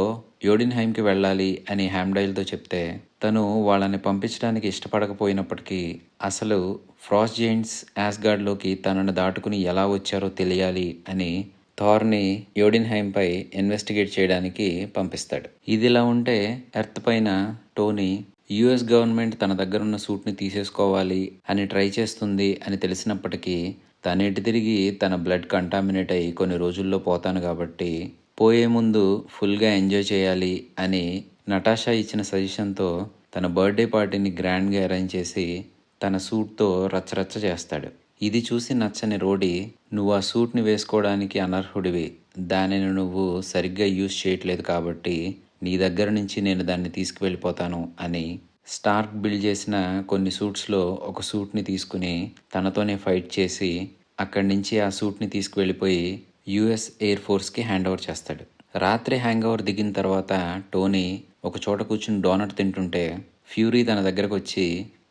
Speaker 1: యోడిన్హైమ్కి వెళ్ళాలి అని హ్యామ్డైల్తో చెప్తే తను వాళ్ళని పంపించడానికి ఇష్టపడకపోయినప్పటికీ అసలు ఫ్రాస్ట్ జెయింట్స్ యాస్గార్డ్లోకి తనను దాటుకుని ఎలా వచ్చారో తెలియాలి అని థార్ని యోడిన్హైమ్పై ఇన్వెస్టిగేట్ చేయడానికి పంపిస్తాడు. ఇదిలా ఉంటే ఎర్త్ పైన టోనీ యుఎస్ గవర్నమెంట్ తన దగ్గరున్న సూట్ని తీసేసుకోవాలి అని ట్రై చేస్తుంది అని తెలిసినప్పటికీ తనేటి తిరిగి తన బ్లడ్ కంటామినేట్ అయ్యి కొన్ని రోజుల్లో పోతాను కాబట్టి పోయే ముందు ఫుల్గా ఎంజాయ్ చేయాలి అని నటాషా ఇచ్చిన సజెషన్తో తన బర్త్డే పార్టీని గ్రాండ్గా అరేంజ్ చేసి తన సూట్తో రచ్చరచ్చ చేస్తాడు. ఇది చూసి నచ్చని రోడీ, నువ్వు ఆ సూట్ని వేసుకోవడానికి అనర్హుడివి, దానిని నువ్వు సరిగ్గా యూజ్ చేయట్లేదు కాబట్టి నీ దగ్గర నుంచి నేను దాన్ని తీసుకువెళ్ళిపోతాను అని స్టార్క్ బిల్డ్ చేసిన కొన్ని సూట్స్లో ఒక సూట్ని తీసుకుని తనతోనే ఫైట్ చేసి అక్కడి నుంచి ఆ సూట్ని తీసుకువెళ్ళిపోయి యుఎస్ ఎయిర్ ఫోర్స్కి హ్యాండ్ ఓవర్ చేస్తాడు. రాత్రి హ్యాంగ్ ఓవర్ దిగిన తర్వాత టోనీ ఒక చోట కూర్చుని డోనట్ తింటుంటే ఫ్యూరీ తన దగ్గరకు వచ్చి,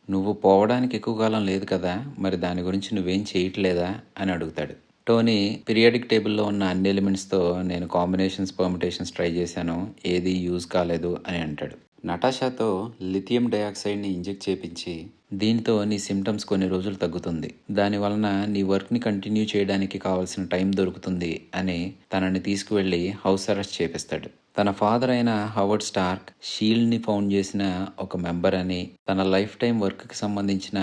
Speaker 1: నువ్వు పోవడానికి ఎక్కువ కాలం లేదు కదా, మరి దాని గురించి నువ్వేం చేయట్లేదా అని అడుగుతాడు. టోనీ పీరియాడిక్ టేబుల్లో ఉన్న అన్ని ఎలిమెంట్స్తో నేను కాంబినేషన్స్ పర్మిటేషన్స్ ట్రై చేశాను, ఏది యూజ్ కాలేదు అని అంటాడు. నటాషాతో లిథియం డయాక్సైడ్ని ఇంజెక్ట్ చేపించి దీంతో నీ సిమ్టమ్స్ కొన్ని రోజులు తగ్గుతుంది, దానివలన నీ వర్క్ని కంటిన్యూ చేయడానికి కావాల్సిన టైం దొరుకుతుంది అని తనని తీసుకువెళ్ళి హౌస్ అరెస్ట్ చేపిస్తాడు. తన ఫాదర్ అయిన హవర్డ్ స్టార్క్ షీల్డ్ని ఫౌండ్ చేసిన ఒక మెంబర్ అని తన లైఫ్ టైం వర్క్కి సంబంధించిన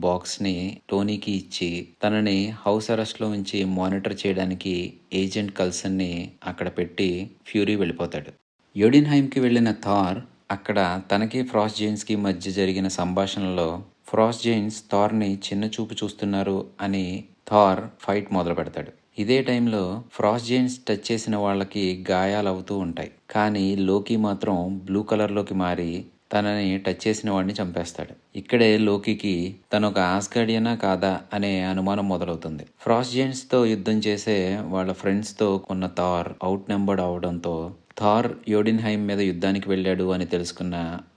Speaker 1: బాక్స్ని టోనీకి ఇచ్చి తనని హౌస్ అరెస్ట్లో ఉంచి మానిటర్ చేయడానికి ఏజెంట్ కల్సన్ని అక్కడ పెట్టి ఫ్యూరీ వెళ్ళిపోతాడు. యోడిన్హైమ్కి వెళ్ళిన థార్ అక్కడ తనకి ఫ్రాస్ట్ జెయింట్స్కి మధ్య జరిగిన సంభాషణలో ఫ్రాస్ట్ జెయింట్స్ థార్ని చిన్న చూపు చూస్తున్నారు అని థార్ ఫైట్ మొదలు పెడతాడు. ఇదే టైంలో ఫ్రాస్ట్ జెయింట్స్ టచ్ చేసిన వాళ్ళకి గాయాలు అవుతూ ఉంటాయి, కానీ లోకి మాత్రం బ్లూ కలర్లోకి మారి తనని టచ్ చేసిన వాడిని చంపేస్తాడు. ఇక్కడే లోకికి తను ఒక ఆస్గార్డియనా కాదా అనే అనుమానం మొదలవుతుంది. ఫ్రాస్ట్ జెయింట్స్తో యుద్ధం చేసే వాళ్ళ ఫ్రెండ్స్తో ఉన్న థార్ అవుట్ నెంబర్డ్ అవడంతో థార్ యోడిన్హైమ్ మీద యుద్ధానికి వెళ్ళాడు అని తెలుసుకున్న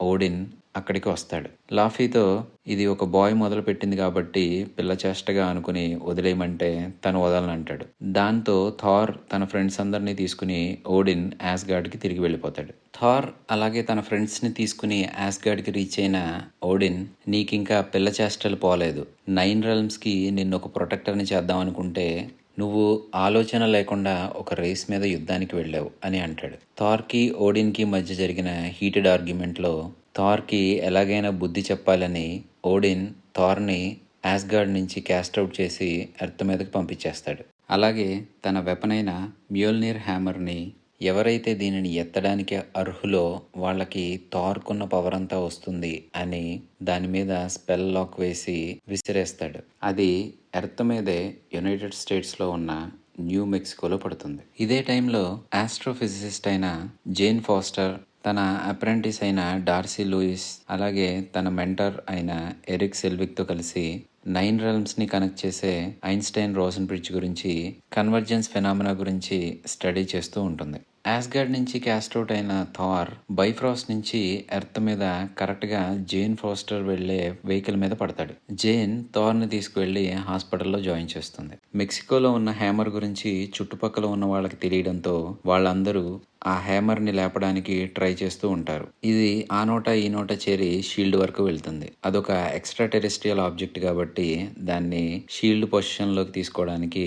Speaker 1: ఓడిన్ అక్కడికి వస్తాడు. లాఫీతో ఇది ఒక బాయ్ మొదలు పెట్టింది కాబట్టి పిల్ల చేష్టగా అనుకుని వదిలేయమంటే తను వదలనంటాడు. దాంతో థార్ తన ఫ్రెండ్స్ అందరినీ తీసుకుని ఓడిన్ యాస్గార్డ్కి తిరిగి వెళ్ళిపోతాడు. థార్ అలాగే తన ఫ్రెండ్స్ని తీసుకుని యాస్గార్డ్కి రీచ్ అయిన ఓడిన్, నీకింకా పిల్ల చేష్టలు పోలేదు, 9 రెల్మ్స్కి నిన్ను ఒక ప్రొటెక్టర్ని చేద్దాం అనుకుంటే నువ్వు ఆలోచన లేకుండా ఒక రేస్ మీద యుద్ధానికి వెళ్ళావు అని అంటాడు. థార్కి ఓడిన్కి మధ్య జరిగిన హీటెడ్ ఆర్గ్యుమెంట్లో థార్కి ఎలాగైనా బుద్ధి చెప్పాలని ఓడిన్ థార్ని యాస్గార్డ్ నుంచి క్యాస్ట్ అవుట్ చేసి ఎర్త్ మీదకి పంపించేస్తాడు. అలాగే తన వెపన్ అయిన మ్యోల్నిర్ హ్యామర్ని ఎవరైతే దీనిని ఎత్తడానికి అర్హులో వాళ్ళకి థార్కున్న పవర్ అంతా వస్తుంది అని దాని మీద స్పెల్ లాక్ వేసి విసిరేస్తాడు. అది ఎర్త్ మీదే యునైటెడ్ స్టేట్స్లో ఉన్న న్యూ మెక్సికోలో పడుతుంది. ఇదే టైంలో ఆస్ట్రోఫిజిసిస్ట్ అయిన జేన్ ఫాస్టర్ తన అప్రెంటిస్ అయిన డార్సీ లూయిస్ అలాగే తన మెంటర్ అయిన ఎరిక్ సెల్విక్తో కలిసి 9 రెల్మ్స్ని కనెక్ట్ చేసే ఐన్స్టైన్ రోసన్ బ్రిడ్జ్ గురించి, కన్వర్జెన్స్ ఫెనామినా గురించి స్టడీ చేస్తూ ఉంటుంది. యాస్గార్డ్ నుంచి క్యాస్ట్ అవుట్ అయిన థార్ బైఫ్రాస్ట్ నుంచి ఎర్త్ మీద కరెక్ట్గా జేన్ ఫాస్టర్ వెళ్లే వెహికల్ మీద పడతాడు. జేన్ థార్ని తీసుకువెళ్ళి హాస్పిటల్లో జాయిన్ చేస్తుంది. మెక్సికోలో ఉన్న హ్యామర్ గురించి చుట్టుపక్కల ఉన్న వాళ్ళకి తెలియడంతో వాళ్ళందరూ ఆ హ్యామర్ని లేపడానికి ట్రై చేస్తూ ఉంటారు. ఇది ఆ నోట ఈ నోట చేరి షీల్డ్ వరకు వెళ్తుంది. అదొక ఎక్స్ట్రా టెరెస్ట్రియల్ ఆబ్జెక్ట్ కాబట్టి దాన్ని షీల్డ్ పొజిషన్లోకి తీసుకోవడానికి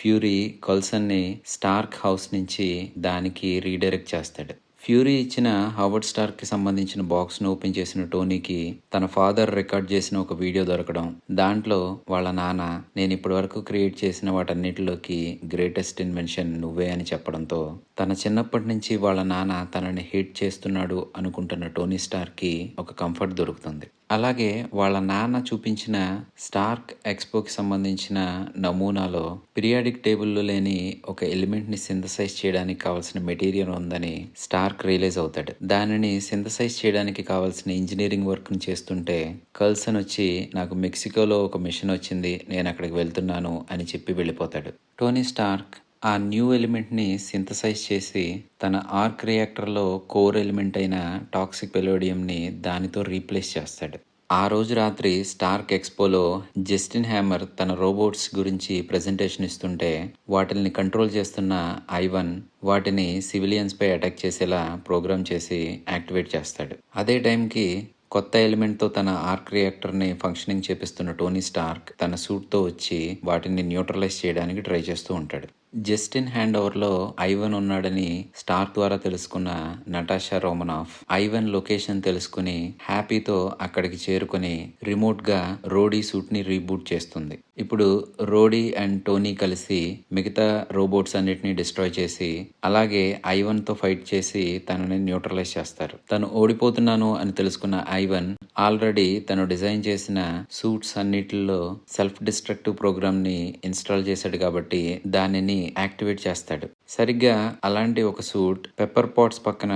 Speaker 1: ఫ్యూరీ కల్సన్ని స్టార్క్ హౌస్ నుంచి దానికి రీడైరెక్ట్ చేస్తాడు. ఫ్యూరీ ఇచ్చిన హవర్డ్ స్టార్క్కి సంబంధించిన బాక్స్ను ఓపెన్ చేసిన టోనీకి తన ఫాదర్ రికార్డ్ చేసిన ఒక వీడియో దొరకడం, దాంట్లో వాళ్ళ నాన్న నేను ఇప్పటి వరకు క్రియేట్ చేసిన వాటన్నిటిలోకి గ్రేటెస్ట్ ఇన్వెన్షన్ నువ్వే అని చెప్పడంతో తన చిన్నప్పటి నుంచి వాళ్ళ నాన్న తనని హేట్ చేస్తున్నాడు అనుకుంటున్న టోనీ స్టార్క్కి ఒక కంఫర్ట్ దొరుకుతుంది. అలాగే వాళ్ళ నాన్న చూపించిన స్టార్క్ ఎక్స్పోకి సంబంధించిన నమూనాలో పీరియాడిక్ టేబుల్లో లేని ఒక ఎలిమెంట్ని సింథసైజ్ చేయడానికి కావాల్సిన మెటీరియల్ ఉందని స్టార్క్ రియలైజ్ అవుతాడు. దానిని సింథసైజ్ చేయడానికి కావాల్సిన ఇంజనీరింగ్ వర్క్ని చేస్తుంటే కల్సన్ వచ్చి నాకు మెక్సికోలో ఒక మిషన్ వచ్చింది, నేను అక్కడికి వెళ్తున్నాను అని చెప్పి వెళ్ళిపోతాడు. టోనీ స్టార్క్ ఆ న్యూ ఎలిమెంట్ని సింథసైజ్ చేసి తన ఆర్క్ రియాక్టర్లో కోర్ ఎలిమెంట్ అయిన టాక్సిక్ పెలోడియంని దానితో రీప్లేస్ చేస్తాడు. ఆ రోజు రాత్రి స్టార్క్ ఎక్స్పోలో జస్టిన్ హ్యామర్ తన రోబోట్స్ గురించి ప్రెజెంటేషన్ ఇస్తుంటే వాటిని కంట్రోల్ చేస్తున్న ఐవన్ వాటిని సివిలియన్స్పై అటాక్ చేసేలా ప్రోగ్రామ్ చేసి యాక్టివేట్ చేస్తాడు. అదే టైంకి కొత్త ఎలిమెంట్తో తన ఆర్క్ రియాక్టర్ని ఫంక్షనింగ్ చేపిస్తున్న టోనీ స్టార్క్ తన సూట్తో వచ్చి వాటిని న్యూట్రలైజ్ చేయడానికి ట్రై చేస్తూ ఉంటాడు. జస్టిన్ హ్యాండ్ ఓవర్లో ఐవన్ ఉన్నాడని స్టార్క్ ద్వారా తెలుసుకున్న నటాషా రోమనాఫ్ ఐవన్ లొకేషన్ తెలుసుకుని హ్యాపీతో అక్కడికి చేరుకుని రిమోట్గా రోడీ సూట్ని రీబూట్ చేస్తుంది. ఇప్పుడు రోడీ అండ్ టోనీ కలిసి మిగతా రోబోట్స్ అన్నిటిని డిస్ట్రాయ్ చేసి అలాగే ఐవన్తో ఫైట్ చేసి తనని న్యూట్రలైజ్ చేస్తారు. తను ఓడిపోతున్నాను అని తెలుసుకున్న ఐవన్ ఆల్రెడీ తను డిజైన్ చేసిన సూట్స్ అన్నిటిలో సెల్ఫ్ డిస్ట్రక్టివ్ ప్రోగ్రామ్ ని ఇన్స్టాల్ చేశాడు కాబట్టి దానిని యాక్టివేట్ చేస్తాడు. సరిగ్గా అలాంటి ఒక సూట్ పెప్పర్ పాట్స్ పక్కన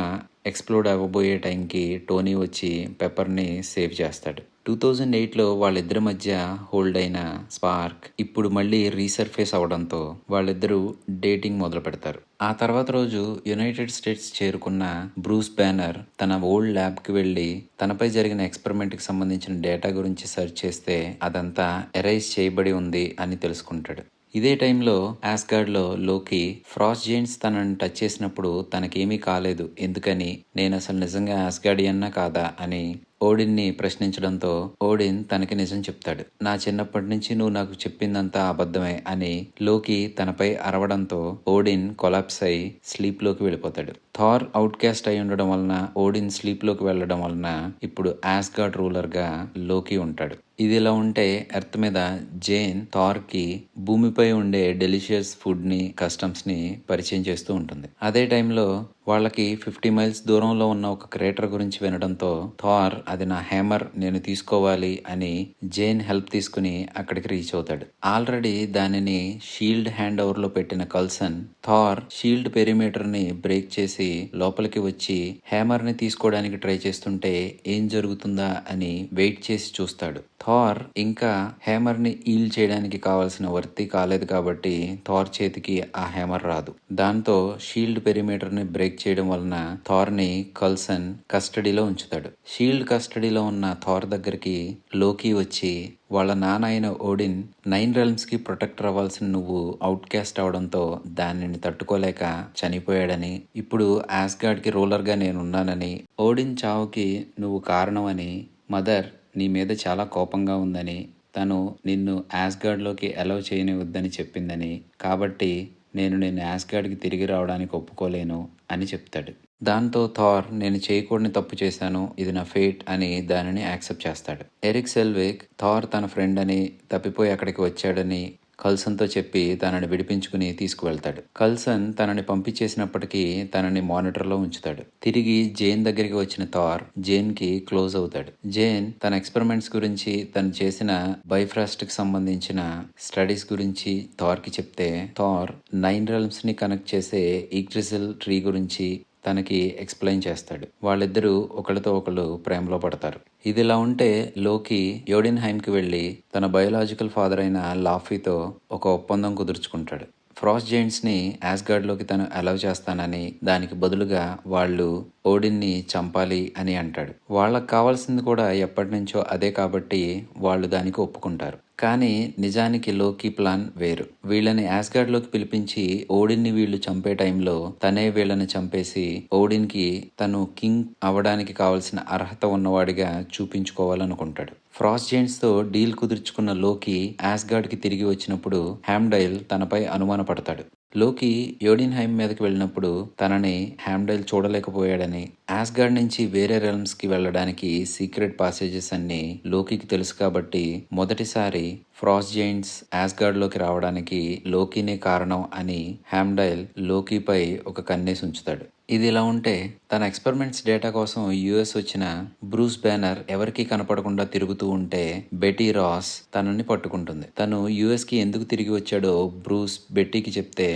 Speaker 1: ఎక్స్ప్లోడ్ అవ్వబోయే టైంకి టోనీ వచ్చి పెప్పర్ని సేవ్ చేస్తాడు. 2008లో వాళ్ళిద్దరి మధ్య హోల్డ్ అయిన స్పార్క్ ఇప్పుడు మళ్ళీ రీసర్ఫేస్ అవడంతో వాళ్ళిద్దరూ డేటింగ్ మొదలు పెడతారు. ఆ తర్వాత రోజు యునైటెడ్ స్టేట్స్ చేరుకున్న బ్రూస్ బ్యానర్ తన ఓల్డ్ ల్యాబ్కి వెళ్ళి తనపై జరిగిన ఎక్స్పెరిమెంట్కి సంబంధించిన డేటా గురించి సెర్చ్ చేస్తే అదంతా ఎరైజ్ చేయబడి ఉంది అని తెలుసుకుంటాడు. ఇదే టైంలో ఆస్గార్డ్లో లోకి ఫ్రాస్ట్ జెయింట్స్ తనని టచ్ చేసినప్పుడు తనకేమీ కాలేదు, ఎందుకని నేను అసలు నిజంగా ఆస్గార్డియన్నా కాదా అని ఓడిన్ని ప్రశ్నించడంతో ఓడిన్ తనకి నిజం చెప్తాడు. నా చిన్నప్పటి నుంచి నువ్వు నాకు చెప్పిందంతా అబద్ధమే అని లోకి తనపై అరవడంతో ఓడిన్ కొలాప్స్ అయి స్లీప్ లోకి వెళ్ళిపోతాడు. థార్ అవుట్ క్యాస్ట్ అయి ఉండడం వలన ఓడిన్ స్లీప్ లోకి వెళ్ళడం వలన ఇప్పుడు ఆస్గార్డ్ రూలర్ గా లోకి ఉంటాడు. ఇదిలా ఉంటే ఎర్త్ మీద జేన్ థార్ కి భూమిపై ఉండే డెలిషియస్ ఫుడ్ ని కస్టమ్స్ ని పరిచయం చేస్తూ ఉంటుంది. అదే టైంలో వాళ్ళకి 50 మైల్స్ దూరంలో ఉన్న ఒక క్రేటర్ గురించి వినడంతో థార్ అది నా హ్యామర్, నేను తీసుకోవాలి అని జేన్ హెల్ప్ తీసుకుని అక్కడికి రీచ్ అవుతాడు. ఆల్రెడీ దానిని షీల్డ్ హ్యాండ్ ఓవర్ లో పెట్టిన కల్సన్ థార్ షీల్డ్ పెరిమీటర్ ని బ్రేక్ చేసి లోపలికి వచ్చి హ్యామర్ ని తీసుకోవడానికి ట్రై చేస్తుంటే ఏం జరుగుతుందా అని వెయిట్ చేసి చూస్తాడు. థార్ ఇంకా హ్యామర్ ని ఈల్ చేయడానికి కావాల్సిన వర్తి కాలేదు కాబట్టి థార్ చేతికి ఆ హ్యామర్ రాదు. దాంతో షీల్డ్ పెరిమీటర్ ని బ్రేక్ చేయడం వలన థార్ ని కల్సన్ కస్టడీలో ఉంచుతాడు. షీల్డ్ కస్టడీలో ఉన్న థార్ దగ్గరికి లోకి వచ్చి వాళ్ళ నాన్న అయిన ఓడిన్ 9 realms కి ప్రొటెక్టర్ అవ్వాల్సిన నువ్వు అవుట్ క్యాస్ట్ అవడంతో దానిని తట్టుకోలేక చనిపోయాడని, ఇప్పుడు ఆస్గార్డ్ కి రూలర్ గా నేనున్నానని, ఓడిన్ చావుకి నువ్వు కారణమని, మదర్ నీ మీద చాలా కోపంగా ఉందని, తను నిన్ను ఆస్గార్డ్లోకి అలౌ చేయనివద్దని చెప్పిందని, కాబట్టి నేను ఆస్గార్డ్కి తిరిగి రావడానికి ఒప్పుకోలేను అని చెప్తాడు. దాంతో థార్ నేను చేయకూడని తప్పు చేశాను, ఇది నా ఫేట్ అని దానిని యాక్సెప్ట్ చేస్తాడు. ఎరిక్ సెల్విక్ థార్ తన ఫ్రెండ్ అని, తప్పిపోయి అక్కడికి వచ్చాడని కల్సన్తో చెప్పి తనని విడిపించుకుని తీసుకువెళ్తాడు. కల్సన్ తనని పంపించేసినప్పటికీ తనని మానిటర్లో ఉంచుతాడు. తిరిగి జేన్ దగ్గరికి వచ్చిన థార్ జేన్ కి క్లోజ్ అవుతాడు. జేన్ తన ఎక్స్పెరిమెంట్స్ గురించి, తను చేసిన బైఫ్రాస్ట్ కి సంబంధించిన స్టడీస్ గురించి థార్ కి చెప్తే థార్ 9 realms ని కనెక్ట్ చేసే ఈగ్రిజిల్ ట్రీ గురించి తనకి ఎక్స్ప్లెయిన్ చేస్తాడు. వాళ్ళిద్దరూ ఒకరితో ఒకరు ప్రేమలో పడతారు. ఇదిలా ఉంటే లోకి యోడిన్హైమ్కి వెళ్ళి తన బయోలాజికల్ ఫాదర్ అయిన లాఫీతో ఒక ఒప్పందం కుదుర్చుకుంటాడు. ఫ్రాస్ట్ జెయింట్స్ని ఆస్గార్డ్లోకి తను అలౌ చేస్తానని, దానికి బదులుగా వాళ్ళు ఓడిన్ని చంపాలి అని అంటాడు. వాళ్ళకు కావాల్సింది కూడా ఎప్పటి నుంచో అదే కాబట్టి వాళ్ళు దానికి ఒప్పుకుంటారు. కానీ నిజానికి లోకి ప్లాన్ వేరు. వీళ్ళని ఆస్గార్డ్లోకి పిలిపించి ఓడిన్ని వీళ్ళు చంపే టైంలో తనే వీళ్ళని చంపేసి ఓడిన్కి తను కింగ్ అవడానికి కావాల్సిన అర్హత ఉన్నవాడిగా చూపించుకోవాలనుకుంటాడు. ఫ్రాస్ట్ జెయింట్స్తో డీల్ కుదుర్చుకున్న లోకి యాస్గార్డ్కి తిరిగి వచ్చినప్పుడు హ్యామ్డైల్ తనపై అనుమానపడతాడు. లోకి యోడిన్హైమ్ మీదకి వెళ్ళినప్పుడు తనని హ్యామ్డైల్ చూడలేకపోయాడని, యాస్గార్డ్ నుంచి వేరే రెల్మ్స్కి వెళ్ళడానికి సీక్రెట్ పాసేజెస్ అన్ని లోకికి తెలుసు కాబట్టి మొదటిసారి ఫ్రాస్ట్ జెయింట్స్ యాస్గార్డ్లోకి రావడానికి లోకినే కారణం అని హ్యామ్డైల్ లోకిపై ఒక కన్నేసి ఉంచుతాడు. ఇది ఇలా ఉంటే తన ఎక్స్పెరిమెంట్స్ డేటా కోసం యుఎస్ వచ్చిన బ్రూస్ బ్యానర్ ఎవరికీ కనపడకుండా తిరుగుతూ ఉంటే బెటీ రాస్ తనని పట్టుకుంటుంది. తను యుఎస్కి ఎందుకు తిరిగి వచ్చాడో బ్రూస్ బెట్టీకి చెప్తే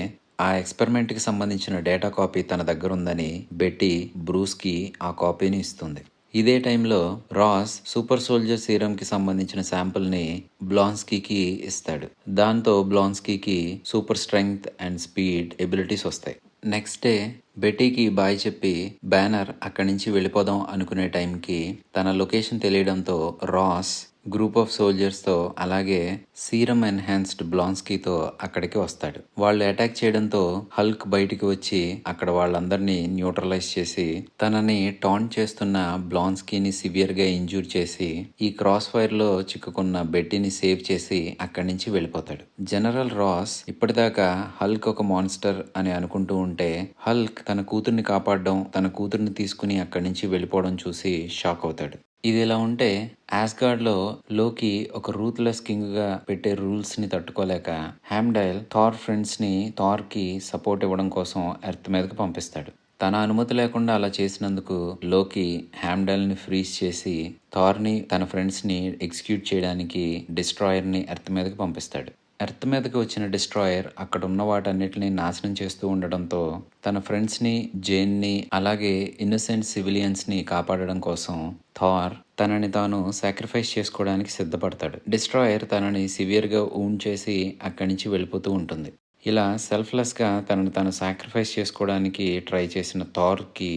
Speaker 1: ఆ ఎక్స్పెరిమెంట్కి సంబంధించిన డేటా కాపీ తన దగ్గర ఉందని బెట్టీ బ్రూస్కి ఆ కాపీని ఇస్తుంది. ఇదే టైంలో రాస్ సూపర్ సోల్జర్ సీరంకి సంబంధించిన శాంపుల్ని బ్లాన్స్కీకి ఇస్తాడు. దాంతో బ్లాన్స్కీకి super strength and speed abilities వస్తాయి. నెక్స్ట్ డే బెట్టీకి బాయ్ చెప్పి బ్యానర్ అక్కడి నుంచి వెళ్ళిపోదాం అనుకునే టైంకి తన లొకేషన్ తెలియడంతో రాస్ గ్రూప్ ఆఫ్ సోల్జర్స్తో అలాగే సీరం ఎన్హాన్స్డ్ బ్లాన్స్కీతో అక్కడికి వస్తాడు. వాళ్ళు అటాక్ చేయడంతో హల్క్ బయటికి వచ్చి అక్కడ వాళ్ళందరినీ న్యూట్రలైజ్ చేసి తనని టాంట్ చేస్తున్న బ్లాన్స్కీని సివియర్గా ఇంజూర్ చేసి ఈ క్రాస్ ఫైర్లో చిక్కుకున్న బెట్టీని సేవ్ చేసి అక్కడి నుంచి వెళ్ళిపోతాడు. జనరల్ రాస్ ఇప్పటిదాకా హల్క్ ఒక మాన్స్టర్ అని అనుకుంటూ ఉంటే హల్క్ తన కూతుర్ని కాపాడడం, తన కూతుర్ని తీసుకుని అక్కడి నుంచి వెళ్ళిపోవడం చూసి షాక్ అవుతాడు. ఇది ఇలా ఉంటే యాస్గార్డ్లో లోకి ఒక రూత్లెస్ కింగ్గా పెట్టే రూల్స్ని తట్టుకోలేక హ్యామ్డైల్ థార్ ఫ్రెండ్స్ని థార్కి సపోర్ట్ ఇవ్వడం కోసం ఎర్త్ మీదకి పంపిస్తాడు. తన అనుమతి లేకుండా అలా చేసినందుకు లోకి హ్యామ్డైల్ని ఫ్రీజ్ చేసి థార్ని తన ఫ్రెండ్స్ని ఎగ్జిక్యూట్ చేయడానికి డిస్ట్రాయర్ని ఎర్త్ మీదకి పంపిస్తాడు. ఎర్త్ మీదకి వచ్చిన డిస్ట్రాయర్ అక్కడ ఉన్న వాటన్నిటిని నాశనం చేస్తూ ఉండడంతో తన ఫ్రెండ్స్ని, జేన్ని అలాగే ఇన్నోసెంట్ సివిలియన్స్ని కాపాడడం కోసం థార్ తనని తాను సాక్రిఫైస్ చేసుకోవడానికి సిద్ధపడతాడు. డిస్ట్రాయర్ తనని సివియర్గా ఊండ్ చేసి అక్కడి నుంచి వెళ్ళిపోతూ ఉంటుంది. ఇలా సెల్ఫ్లెస్గా తనని తాను సాక్రిఫైస్ చేసుకోవడానికి ట్రై చేసిన థార్కి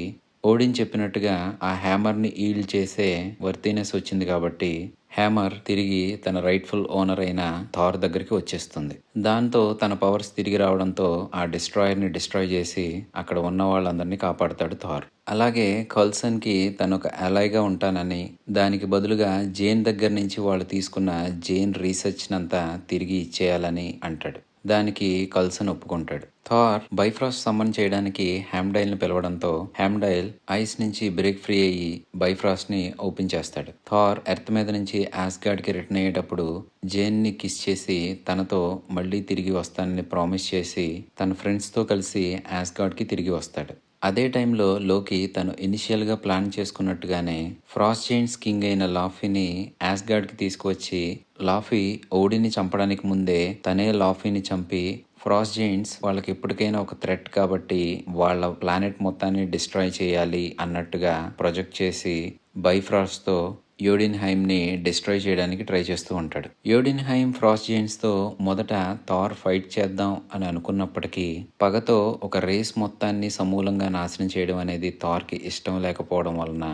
Speaker 1: ఓడిన్ చెప్పినట్టుగా ఆ హ్యామర్ని ఈల్డ్ చేసే వర్తీనెస్ వచ్చింది కాబట్టి హ్యామర్ తిరిగి తన రైట్ఫుల్ ఓనర్ అయిన థార్ దగ్గరికి వచ్చేస్తుంది. దాంతో తన పవర్స్ తిరిగి రావడంతో ఆ డిస్ట్రాయర్ని డిస్ట్రాయ్ చేసి అక్కడ ఉన్న వాళ్ళందరినీ కాపాడతాడు థార్. అలాగే కల్సన్కి తను ఒక అలైగా ఉంటానని, దానికి బదులుగా జేన్ దగ్గర నుంచి వాళ్ళు తీసుకున్న జేన్ రీసెర్చ్ నంతా తిరిగి ఇచ్చేయాలని అంటాడు. దానికి కల్సన్ ఒప్పుకుంటాడు. థార్ బైఫ్రాస్ట్ సమ్మన్ చేయడానికి హ్యామ్డైల్ని పిలవడంతో హ్యామ్డైల్ ఐస్ నుంచి బ్రేక్ ఫ్రీ అయ్యి బైఫ్రాస్ట్ని ఓపెన్ చేస్తాడు. థార్ ఎర్త్ మీద నుంచి యాస్గార్డ్కి రిటర్న్ అయ్యేటప్పుడు జేన్ని కిస్ చేసి తనతో మళ్ళీ తిరిగి వస్తానని ప్రామిస్ చేసి తన ఫ్రెండ్స్తో కలిసి యాస్గార్డ్కి తిరిగి వస్తాడు. అదే టైంలో లోకి తను ఇనిషియల్గా ప్లాన్ చేసుకున్నట్టుగానే ఫ్రాస్ట్ జెయింట్స్ కింగ్ అయిన లాఫీని యాస్గార్డ్కి తీసుకువచ్చి లాఫీ ఓడిని చంపడానికి ముందే తనే లాఫీని చంపి ఫ్రాస్ట్ జెయింట్స్ వాళ్ళకి ఎప్పటికైనా ఒక థ్రెట్ కాబట్టి వాళ్ళ ప్లానెట్ మొత్తాన్ని డిస్ట్రాయ్ చేయాలి అన్నట్టుగా ప్రొజెక్ట్ చేసి బైఫ్రాస్ట్తో యోడిన్హైమ్ని డిస్ట్రాయ్ చేయడానికి ట్రై చేస్తూ ఉంటాడు. యోడిన్హైమ్ ఫ్రాస్ట్ జెయింట్స్తో మొదట థార్ ఫైట్ చేద్దాం అని అనుకున్నప్పటికీ పగతో ఒక రేస్ మొత్తాన్ని సమూలంగా నాశనం చేయడం అనేది థార్కి ఇష్టం లేకపోవడం వలన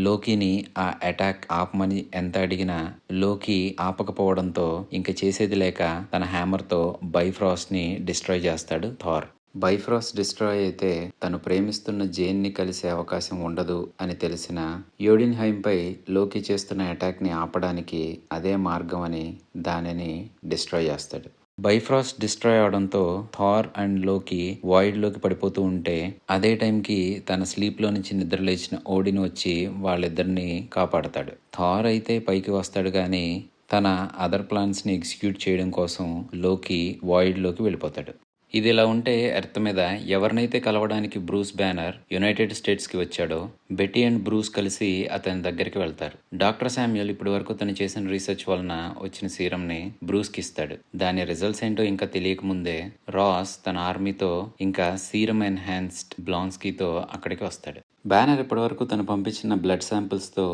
Speaker 1: లోకిని ఆ అటాక్ ఆపమని ఎంత అడిగినా లోకి ఆపకపోవడంతో ఇంక చేసేది లేక తన హ్యామర్తో బైఫ్రాస్ట్ని డిస్ట్రాయ్ చేస్తాడు థార్. బైఫ్రాస్ట్ డిస్ట్రాయ్ అయితే తను ప్రేమిస్తున్న జేన్ని కలిసే అవకాశం ఉండదు అని తెలిసిన యోడిన్హైమ్పై లోకి చేస్తున్న అటాక్ని ఆపడానికి అదే మార్గం అని దానిని డిస్ట్రాయ్ చేస్తాడు. బైఫ్రాస్ట్ డిస్ట్రాయ్ అవడంతో థార్ అండ్ లోకి వాయిడ్లోకి పడిపోతూ ఉంటే అదే టైంకి తన స్లీప్లో నుంచి నిద్ర లేచిన ఓడిన్ వచ్చి వాళ్ళిద్దరిని కాపాడతాడు. థార్ అయితే పైకి వస్తాడు కానీ తన అదర్ ప్లాన్స్ని ఎగ్జిక్యూట్ చేయడం కోసం లోకి వాయిడ్లోకి వెళ్ళిపోతాడు. ఇది ఇలా ఉంటే ఎర్త్ మీద ఎవరినైతే కలవడానికి బ్రూస్ బ్యానర్ యునైటెడ్ స్టేట్స్కి వచ్చాడో బెటీ అండ్ బ్రూస్ కలిసి అతని దగ్గరికి వెళ్తారు. డాక్టర్ శామ్యుయల్ ఇప్పటి వరకు తను చేసిన రీసెర్చ్ వలన వచ్చిన సీరంని బ్రూస్కి ఇస్తాడు. దాని రిజల్ట్స్ ఏంటో ఇంకా తెలియకముందే రాస్ తన ఆర్మీతో ఇంకా సీరం ఎన్హాన్స్డ్ బ్లాన్స్కీతో అక్కడికి వస్తాడు. బ్యానర్ ఇప్పటి వరకు తను పంపించిన బ్లడ్ శాంపిల్స్తో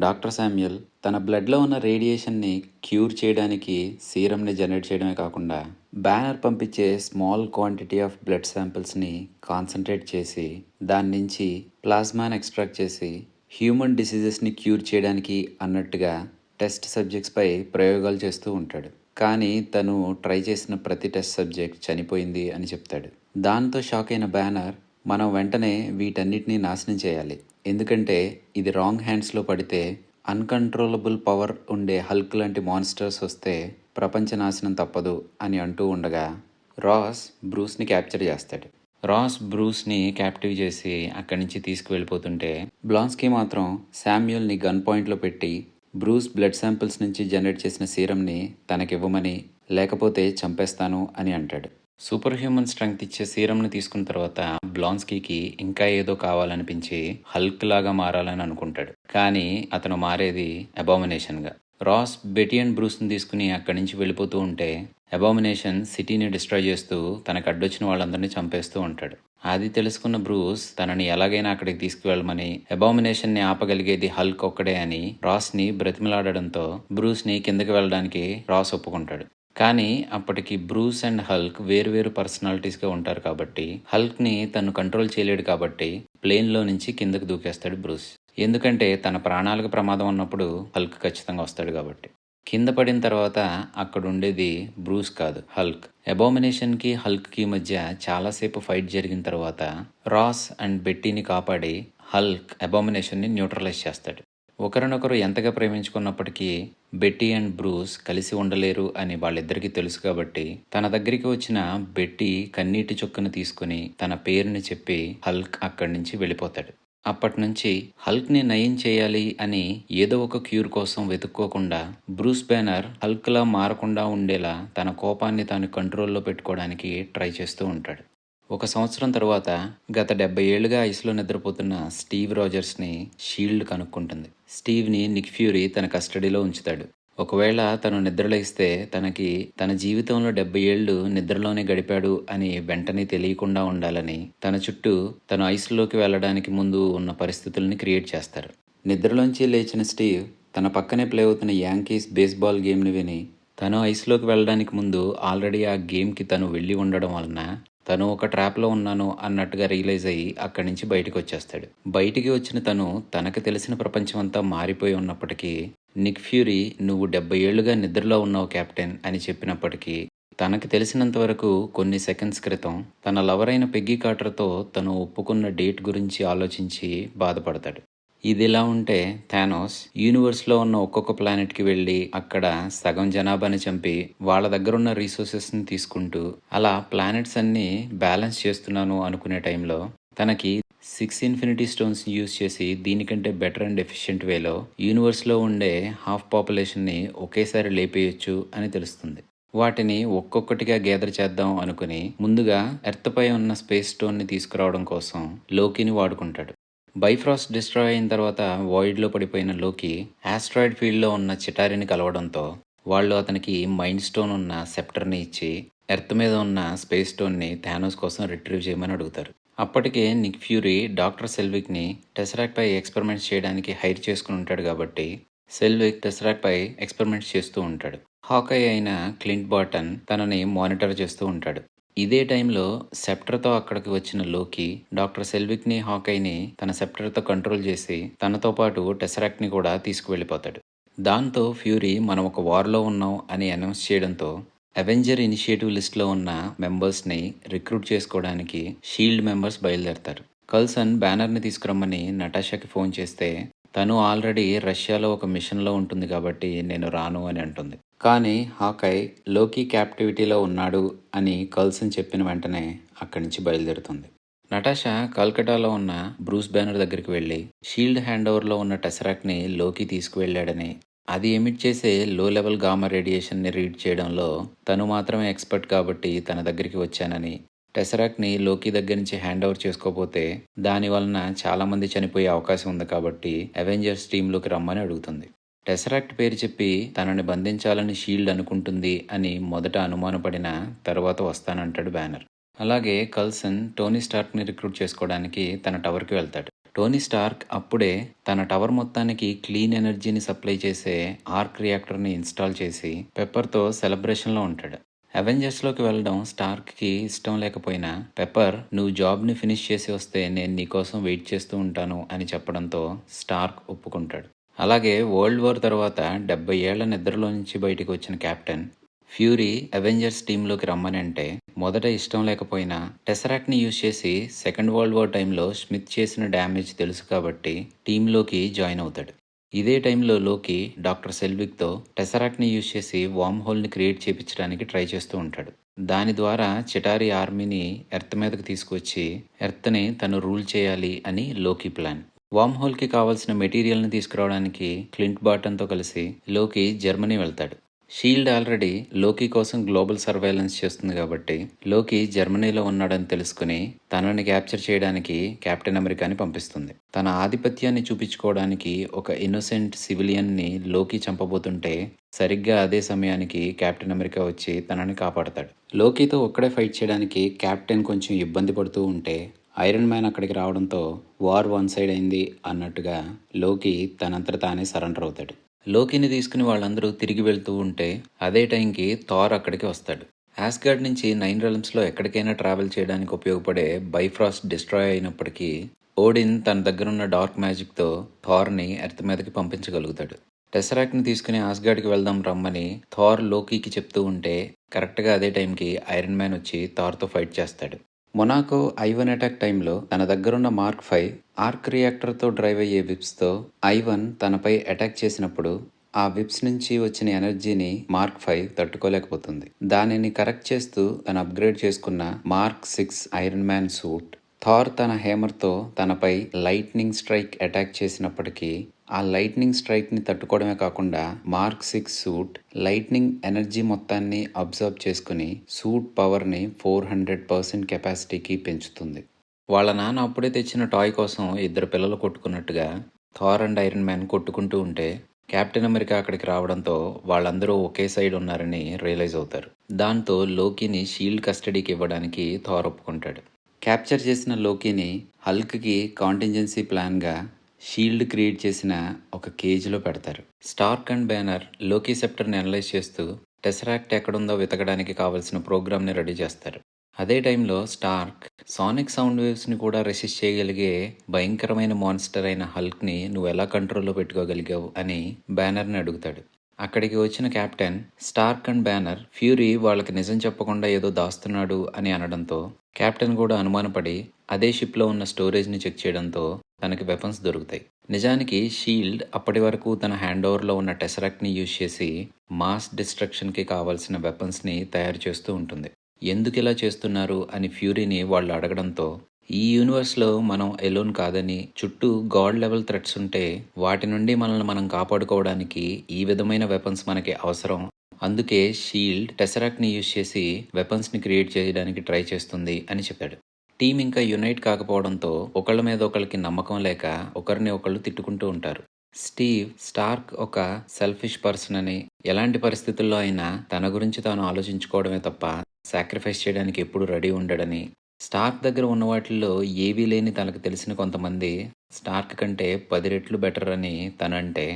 Speaker 1: డాక్టర్ శామ్యుయల్ తన బ్లడ్లో ఉన్న రేడియేషన్ని క్యూర్ చేయడానికి సీరంని జనరేట్ చేయడమే కాకుండా బ్యానర్ పంపించే స్మాల్ క్వాంటిటీ ఆఫ్ బ్లడ్ శాంపిల్స్ని కాన్సన్ట్రేట్ చేసి దాని నుంచి ప్లాస్మాని ఎక్స్ట్రాక్ట్ చేసి హ్యూమన్ డిసీజెస్ని క్యూర్ చేయడానికి అన్నట్టుగా టెస్ట్ సబ్జెక్ట్స్పై ప్రయోగాలు చేస్తూ ఉంటాడు. కానీ తను ట్రై చేసిన ప్రతి టెస్ట్ సబ్జెక్ట్ చనిపోయింది అని చెప్తాడు. దాంతో షాక్ అయిన బ్యానర్ మనం వెంటనే వీటన్నిటినీ నాశనం చేయాలి, ఎందుకంటే ఇది రాంగ్ హ్యాండ్స్లో పడితే అన్‌కంట్రోలబుల్ పవర్ ఉండే హల్క్ లాంటి మాన్‌స్టర్స్ వస్తే ప్రపంచ నాశనం తప్పదు అని అంటూ ఉండగా, రాస్ బ్రూస్‌ని క్యాప్చర్ చేస్తాడు. రాస్ బ్రూస్‌ని క్యాప్టివ్ చేసి అక్కడి నుంచి తీసుకువెళ్ళిపోతుంటే, బ్లాన్స్కీ మాత్రం శామ్యూల్‌ని గన్ పాయింట్‌లో పెట్టి, బ్రూస్ బ్లడ్ శాంపిల్స్ నుంచి జనరేట్ చేసిన సీరమ్‌ని తనకివ్వమని, లేకపోతే చంపేస్తాను అని అంటాడు. సూపర్ హ్యూమన్ స్ట్రెంగ్త్ ఇచ్చే సీరమ్‌ని తీసుకున్న తర్వాత బ్లాన్స్కీకి ఇంకా ఏదో కావాలనిపించి హల్క్ లాగా మారాలని అనుకుంటాడు. కానీ అతను మారేది అబామినేషన్‌గా. రాస్ బెటీ అండ్ బ్రూస్‌ని తీసుకుని అక్కడి నుంచి వెళ్ళిపోతూ ఉంటే, అబామినేషన్ సిటీని డిస్ట్రాయ్ చేస్తూ తనకు అడ్డొచ్చిన వాళ్ళందరినీ చంపేస్తూ ఉంటాడు. అది తెలుసుకున్న బ్రూస్ తనని ఎలాగైనా అక్కడికి తీసుకువెళ్ళమని, అబామినేషన్ని ఆపగలిగేది హల్క్ ఒక్కడే అని రాస్‌ని బ్రతిమలాడడంతో బ్రూస్‌ని కిందకి వెళ్ళడానికి రాస్ ఒప్పుకుంటాడు. కానీ అప్పటికి బ్రూస్ అండ్ హల్క్ వేరువేరు పర్సనాలిటీస్‌గా ఉంటారు కాబట్టి, హల్క్‌ని తను కంట్రోల్ చేయలేడు కాబట్టి ప్లేన్‌లో నుంచి కిందకి దూకేస్తాడు బ్రూస్. ఎందుకంటే తన ప్రాణాలకు ప్రమాదం ఉన్నప్పుడు హల్క్ ఖచ్చితంగా వస్తాడు కాబట్టి. కింద పడిన తర్వాత అక్కడుండేది బ్రూస్ కాదు, హల్క్. అబామినేషన్‌కి, హల్క్‌కి మధ్య చాలాసేపు ఫైట్ జరిగిన తర్వాత రాస్ అండ్ బెట్టీని కాపాడి హల్క్ అబామినేషన్‌ని న్యూట్రలైజ్ చేస్తాడు. ఒకరినొకరు ఎంతగా ప్రేమించుకున్నప్పటికీ బెట్టీ అండ్ బ్రూస్ కలిసి ఉండలేరు అని వాళ్ళిద్దరికీ తెలుసు కాబట్టి, తన దగ్గరికి వచ్చిన బెట్టీ కన్నీటి చుక్కను తీసుకుని తన పేరుని చెప్పి హల్క్ అక్కడి నుంచి వెళ్ళిపోతాడు. అప్పటినుంచి హల్క్‌ని నయం చేయాలి అని ఏదో ఒక క్యూర్ కోసం వెతుక్కోకుండా, బ్రూస్ బ్యానర్ హల్క్‌లా మారకుండా ఉండేలా తన కోపాన్ని తాను కంట్రోల్‌లో పెట్టుకోవడానికి ట్రై చేస్తూ ఉంటాడు. ఒక సంవత్సరం తరువాత గత 70 ఏళ్లుగా ఐస్‌లో నిద్రపోతున్న స్టీవ్ రోజర్స్‌ని షీల్డ్ కనుక్కుంటుంది. స్టీవ్‌ని నిక్ ఫ్యూరీ తన కస్టడీలో ఉంచుతాడు. ఒకవేళ తను నిద్రలేస్తే తనకి తన జీవితంలో 70 ఏళ్లు నిద్రలోనే గడిపాడు అని వెంటనే తెలియకుండా ఉండాలని, తన చుట్టూ తను ఐస్‌లోకి వెళ్ళడానికి ముందు ఉన్న పరిస్థితుల్ని క్రియేట్ చేస్తారు. నిద్రలోంచి లేచిన స్టీవ్ తన పక్కనే ప్లే అవుతున్న యాంకీస్ బేస్‌బాల్ గేమ్‌ని విని, తను ఐస్‌లోకి వెళ్ళడానికి ముందు ఆల్రెడీ ఆ గేమ్‌కి తను వెళ్ళి ఉండడం వలన తను ఒక ట్రాప్‌లో ఉన్నాను అన్నట్టుగా రియలైజ్ అయ్యి అక్కడి నుంచి బయటికొచ్చేస్తాడు. బయటికి వచ్చిన తను తనకు తెలిసిన ప్రపంచమంతా మారిపోయి ఉన్నప్పటికీ, నిక్ ఫ్యూరీ "నువ్వు 70 ఏళ్లుగా నిద్రలో ఉన్నావు కెప్టెన్" అని చెప్పినప్పటికీ, తనకు తెలిసినంత వరకు కొన్ని సెకండ్స్ క్రితం తన లవర్ అయిన పెగ్గీ కార్టర్‌తో తను ఒప్పుకున్న డేట్ గురించి ఆలోచించి బాధపడతాడు. ఇదిలా ఉంటే థానోస్ యూనివర్స్‌లో ఉన్న ఒక్కొక్క ప్లానెట్‌కి వెళ్ళి అక్కడ సగం జనాభాని చంపి వాళ్ళ దగ్గరున్న రిసోర్సెస్‌ని తీసుకుంటూ అలా ప్లానెట్స్ అన్నీ బ్యాలెన్స్ చేస్తున్నాను అనుకునే టైంలో తనకి 6 ఇన్ఫినిటీ స్టోన్స్‌ని యూజ్ చేసి దీనికంటే బెటర్ అండ్ ఎఫిషియెంట్ వేలో యూనివర్స్‌లో ఉండే హాఫ్ పాపులేషన్‌ని ఒకేసారి లేపేయొచ్చు అని తెలుస్తుంది. వాటిని ఒక్కొక్కటిగా గ్యాదర్ చేద్దాం అనుకుని ముందుగా ఎర్త్‌పై ఉన్న స్పేస్ స్టోన్‌ని తీసుకురావడం కోసం లోకీని వాడుకుంటాడు. బైఫ్రాస్ట్ డిస్ట్రాయ్ అయిన తర్వాత వాయిడ్లో పడిపోయిన లోకి ఆస్ట్రాయిడ్ ఫీల్డ్లో ఉన్న చిటారిని కలవడంతో వాళ్ళు అతనికి మైండ్ స్టోన్ ఉన్న సెప్టర్ని ఇచ్చి ఎర్త్ మీద ఉన్న స్పేస్ స్టోన్ని థానోస్ కోసం రిట్రీవ్ చేయమని అడుగుతారు. అప్పటికే నిక్ ఫ్యూరీ డాక్టర్ సెల్విక్ని టెసరాక్పై ఎక్స్పెరిమెంట్స్ చేయడానికి హైర్ చేసుకుని ఉంటాడు కాబట్టి సెల్విక్ టెసరాక్పై ఎక్స్పెరిమెంట్స్ చేస్తూ ఉంటాడు. హాకై అయిన క్లింట్ బాటన్ తనని మానిటర్ చేస్తూ ఉంటాడు. ఇదే టైంలో సెప్టర్‌తో అక్కడికి వచ్చిన లోకి డాక్టర్ సెల్విక్‌ని, హాకైని తన సెప్టర్‌తో కంట్రోల్ చేసి తనతో పాటు టెసరాక్ట్‌ని కూడా తీసుకువెళ్ళిపోతాడు. దాంతో ఫ్యూరీ మనం ఒక వార్‌లో ఉన్నాం అని అనౌన్స్ చేయడంతో అవెంజర్ ఇనిషియేటివ్ లిస్ట్‌లో ఉన్న మెంబర్స్‌ని రిక్రూట్ చేసుకోవడానికి షీల్డ్ మెంబర్స్ బయలుదేరతారు. కల్సన్ బ్యానర్‌ని తీసుకురమ్మని నటాషాకి ఫోన్ చేస్తే తను ఆల్రెడీ రష్యాలో ఒక మిషన్‌లో ఉంటుంది కాబట్టి నేను రాను అని అంటుంది. కానీ హాకై లోకీ క్యాప్టివిటీలో ఉన్నాడు అని కల్సన్ చెప్పిన వెంటనే అక్కడి నుంచి బయలుదేరుతుంది. నటాషా కల్కటాలో ఉన్న బ్రూస్ బ్యానర్ దగ్గరికి వెళ్ళి షీల్డ్ హ్యాండ్ ఓవర్లో ఉన్న టెసరాక్ట్ని లోకి తీసుకువెళ్ళాడని, అది ఎమిట్ చేసే లో లెవెల్ గామా రేడియేషన్ని రీడ్ చేయడంలో తను మాత్రమే ఎక్స్పర్ట్ కాబట్టి తన దగ్గరికి వచ్చానని, టెసరాక్ట్ని లోకి దగ్గర నుంచి హ్యాండ్ ఓవర్ చేసుకోపోతే దాని వలన చాలామంది చనిపోయే అవకాశం ఉంది కాబట్టి అవెంజర్స్ టీంలోకి రమ్మని అడుగుతుంది. టెసరాక్ట్ పేరు చెప్పి తనని బంధించాలని షీల్డ్ అనుకుంటుంది అని మొదట అనుమానపడిన తర్వాత వస్తానంటాడు బ్యానర్. అలాగే కల్సన్ టోనీ స్టార్క్ని రిక్రూట్ చేసుకోవడానికి తన టవర్కి వెళ్తాడు. టోనీ స్టార్క్ అప్పుడే తన టవర్ మొత్తానికి క్లీన్ ఎనర్జీని సప్లై చేసే ఆర్క్ రియాక్టర్ని ఇన్స్టాల్ చేసి పెప్పర్తో సెలబ్రేషన్లో ఉంటాడు. అవెంజర్స్లోకి వెళ్ళడం స్టార్క్కి ఇష్టం లేకపోయినా పెప్పర్ "నువ్వు జాబ్ని ఫినిష్ చేసి వస్తే నేను నీకోసం వెయిట్ చేస్తూ ఉంటాను" అని చెప్పడంతో స్టార్క్ ఒప్పుకుంటాడు. అలాగే వరల్డ్ వార్ తర్వాత 70 ఏళ్ల నిద్రలో నుంచి బయటికి వచ్చిన కెప్టెన్ ఫ్యూరీ అవెంజర్స్ టీంలోకి రమ్మని అంటే మొదట ఇష్టం లేకపోయినా టెసరాక్ట్ని యూజ్ చేసి సెకండ్ వరల్డ్ వార్ టైంలో స్మిత్ చేసిన డ్యామేజ్ తెలుసు కాబట్టి టీంలోకి జాయిన్ అవుతాడు. ఇదే టైంలో లోకి డాక్టర్ సెల్విక్తో టెసరాక్ట్ని యూజ్ చేసి వార్మ్ హోల్ని క్రియేట్ చేయించడానికి ట్రై చేస్తూ ఉంటాడు. దాని ద్వారా చిటారి ఆర్మీని ఎర్త్ మీదకి తీసుకొచ్చి ఎర్త్ని తను రూల్ చేయాలి అని లోకి ప్లాన్. వార్మ్ హోల్కి కావాల్సిన మెటీరియల్ని తీసుకురావడానికి క్లింట్ బాటన్తో కలిసి లోకి జర్మనీ వెళ్తాడు. షీల్డ్ ఆల్రెడీ లోకి కోసం గ్లోబల్ సర్వేలెన్స్ చేస్తుంది కాబట్టి లోకి జర్మనీలో ఉన్నాడని తెలుసుకుని తనని క్యాప్చర్ చేయడానికి కెప్టెన్ అమెరికాని పంపిస్తుంది. తన ఆధిపత్యాన్ని చూపించుకోవడానికి ఒక ఇన్నోసెంట్ సివిలియన్ని లోకి చంపబోతుంటే సరిగ్గా అదే సమయానికి కెప్టెన్ అమెరికా వచ్చి తనని కాపాడతాడు. లోకితో ఒక్కడే ఫైట్ చేయడానికి కెప్టెన్ కొంచెం ఇబ్బంది పడుతూ ఉంటే ఐరన్ మ్యాన్ అక్కడికి రావడంతో వార్ వన్ సైడ్ అయింది అన్నట్టుగా లోకి తనంతట తానే సరెండర్ అవుతాడు. లోకిని తీసుకుని వాళ్ళందరూ తిరిగి వెళ్తూ ఉంటే అదే టైంకి థార్ అక్కడికి వస్తాడు. యాస్గార్డ్ నుంచి 9 రెల్మ్స్లో ఎక్కడికైనా ట్రావెల్ చేయడానికి ఉపయోగపడే బైఫ్రాస్ట్ డిస్ట్రాయ్ అయినప్పటికీ ఓడిన్ తన దగ్గరున్న డార్క్ మ్యాజిక్తో థార్ని ఎర్త్ మీదకి పంపించగలుగుతాడు. టెసరాక్ట్ని తీసుకుని ఆస్గార్డ్కి వెళ్దాం రమ్మని థార్ లోకీకి చెప్తూ ఉంటే కరెక్ట్గా అదే టైంకి ఐరన్ మ్యాన్ వచ్చి థార్తో ఫైట్ చేస్తాడు. మొనాకో ఐవన్ అటాక్ టైంలో తన దగ్గరున్న మార్క్ 5 ఆర్క్ రియాక్టర్తో డ్రైవ్ అయ్యే విప్స్తో ఐవన్ తనపై అటాక్ చేసినప్పుడు ఆ విప్స్ నుంచి వచ్చిన ఎనర్జీని మార్క్ 5 తట్టుకోలేకపోతుంది. దానిని కరెక్ట్ చేస్తూ తను అప్గ్రేడ్ చేసుకున్న mark 6 iron man suit Thor తన హేమర్తో తనపై లైట్నింగ్ స్ట్రైక్ అటాక్ చేసినప్పటికీ ఆ లైట్నింగ్ స్ట్రైక్ని తట్టుకోవడమే కాకుండా మార్క్ 6 సూట్ లైట్నింగ్ ఎనర్జీ మొత్తాన్ని అబ్జర్వ్ చేసుకుని సూట్ పవర్ని 400% కెపాసిటీకి పెంచుతుంది. వాళ్ళ నాన్న అప్పుడే తెచ్చిన టాయ్ కోసం ఇద్దరు పిల్లలు కొట్టుకున్నట్టుగా థార్ అండ్ ఐరన్ మ్యాన్ కొట్టుకుంటూ ఉంటే కెప్టెన్ అమెరికా అక్కడికి రావడంతో వాళ్ళందరూ ఒకే సైడ్ ఉన్నారని రియలైజ్ అవుతారు. దాంతో లోకీని షీల్డ్ కస్టడీకి ఇవ్వడానికి థార్ ఒప్పుకుంటాడు. క్యాప్చర్ చేసిన లోకీని హల్క్కి కాంటింజెన్సీ ప్లాన్గా షీల్డ్ క్రియేట్ చేసిన ఒక కేజ్లో పెడతారు. స్టార్క్ అండ్ బ్యానర్ లోకీ సెప్టర్ని అనలైజ్ చేస్తూ టెసరాక్ట్ ఎక్కడుందో వెతకడానికి కావాల్సిన ప్రోగ్రామ్ని రెడీ చేస్తారు. అదే టైంలో స్టార్క్ సానిక్ సౌండ్ వేవ్స్ని కూడా రెసిస్ట్ చేయగలిగే భయంకరమైన మాన్స్టర్ అయిన హల్క్ని నువ్వు ఎలా కంట్రోల్లో పెట్టుకోగలిగావు అని బ్యానర్ని అడుగుతాడు. అక్కడికి వచ్చిన captain Stark and Banner Fury వాళ్ళకి నిజం చెప్పకుండా ఏదో దాస్తున్నాడు అని అనడంతో కెప్టెన్ కూడా అనుమానపడి అదే షిప్లో ఉన్న స్టోరేజ్ని చెక్ చేయడంతో తనకి వెపన్స్ దొరుకుతాయి. నిజానికి షీల్డ్ అప్పటి వరకు తన హ్యాండ్ ఓవర్లో ఉన్న టెసరాక్ట్ని యూజ్ చేసి మాస్ డిస్ట్రక్షన్కి కావాల్సిన వెపన్స్ని తయారు చేస్తూ ఉంటుంది. ఎందుకు ఇలా చేస్తున్నారు అని ఫ్యూరీని వాళ్ళు అడగడంతో ఈ యూనివర్స్లో మనం ఎలోన్ కాదని చుట్టూ గాడ్ లెవెల్ థ్రెట్స్ ఉంటే వాటి నుండి మనల్ని మనం కాపాడుకోవడానికి ఈ విధమైన వెపన్స్ మనకి అవసరం, అందుకే షీల్డ్ టెసరాక్ట్ని యూజ్ చేసి వెపన్స్ని క్రియేట్ చేయడానికి ట్రై చేస్తుంది అని చెప్పాడు. టీం ఇంకా యునైట్ కాకపోవడంతో ఒకళ్ళ మీద ఒకళ్ళకి నమ్మకం లేక ఒకరిని ఒకళ్ళు తిట్టుకుంటూ ఉంటారు. స్టార్క్ ఒక సెల్ఫిష్ పర్సన్ అని, ఎలాంటి పరిస్థితుల్లో అయినా తన గురించి తాను ఆలోచించుకోవడమే తప్ప సాక్రిఫైస్ చేయడానికి ఎప్పుడు రెడీ ఉండడని, స్టార్క్ దగ్గర ఉన్న వాటిల్లో ఏవీ లేని తనకు తెలిసిన కొంతమంది స్టార్క్ కంటే 10 రెట్లు బెటర్ అని తనంటే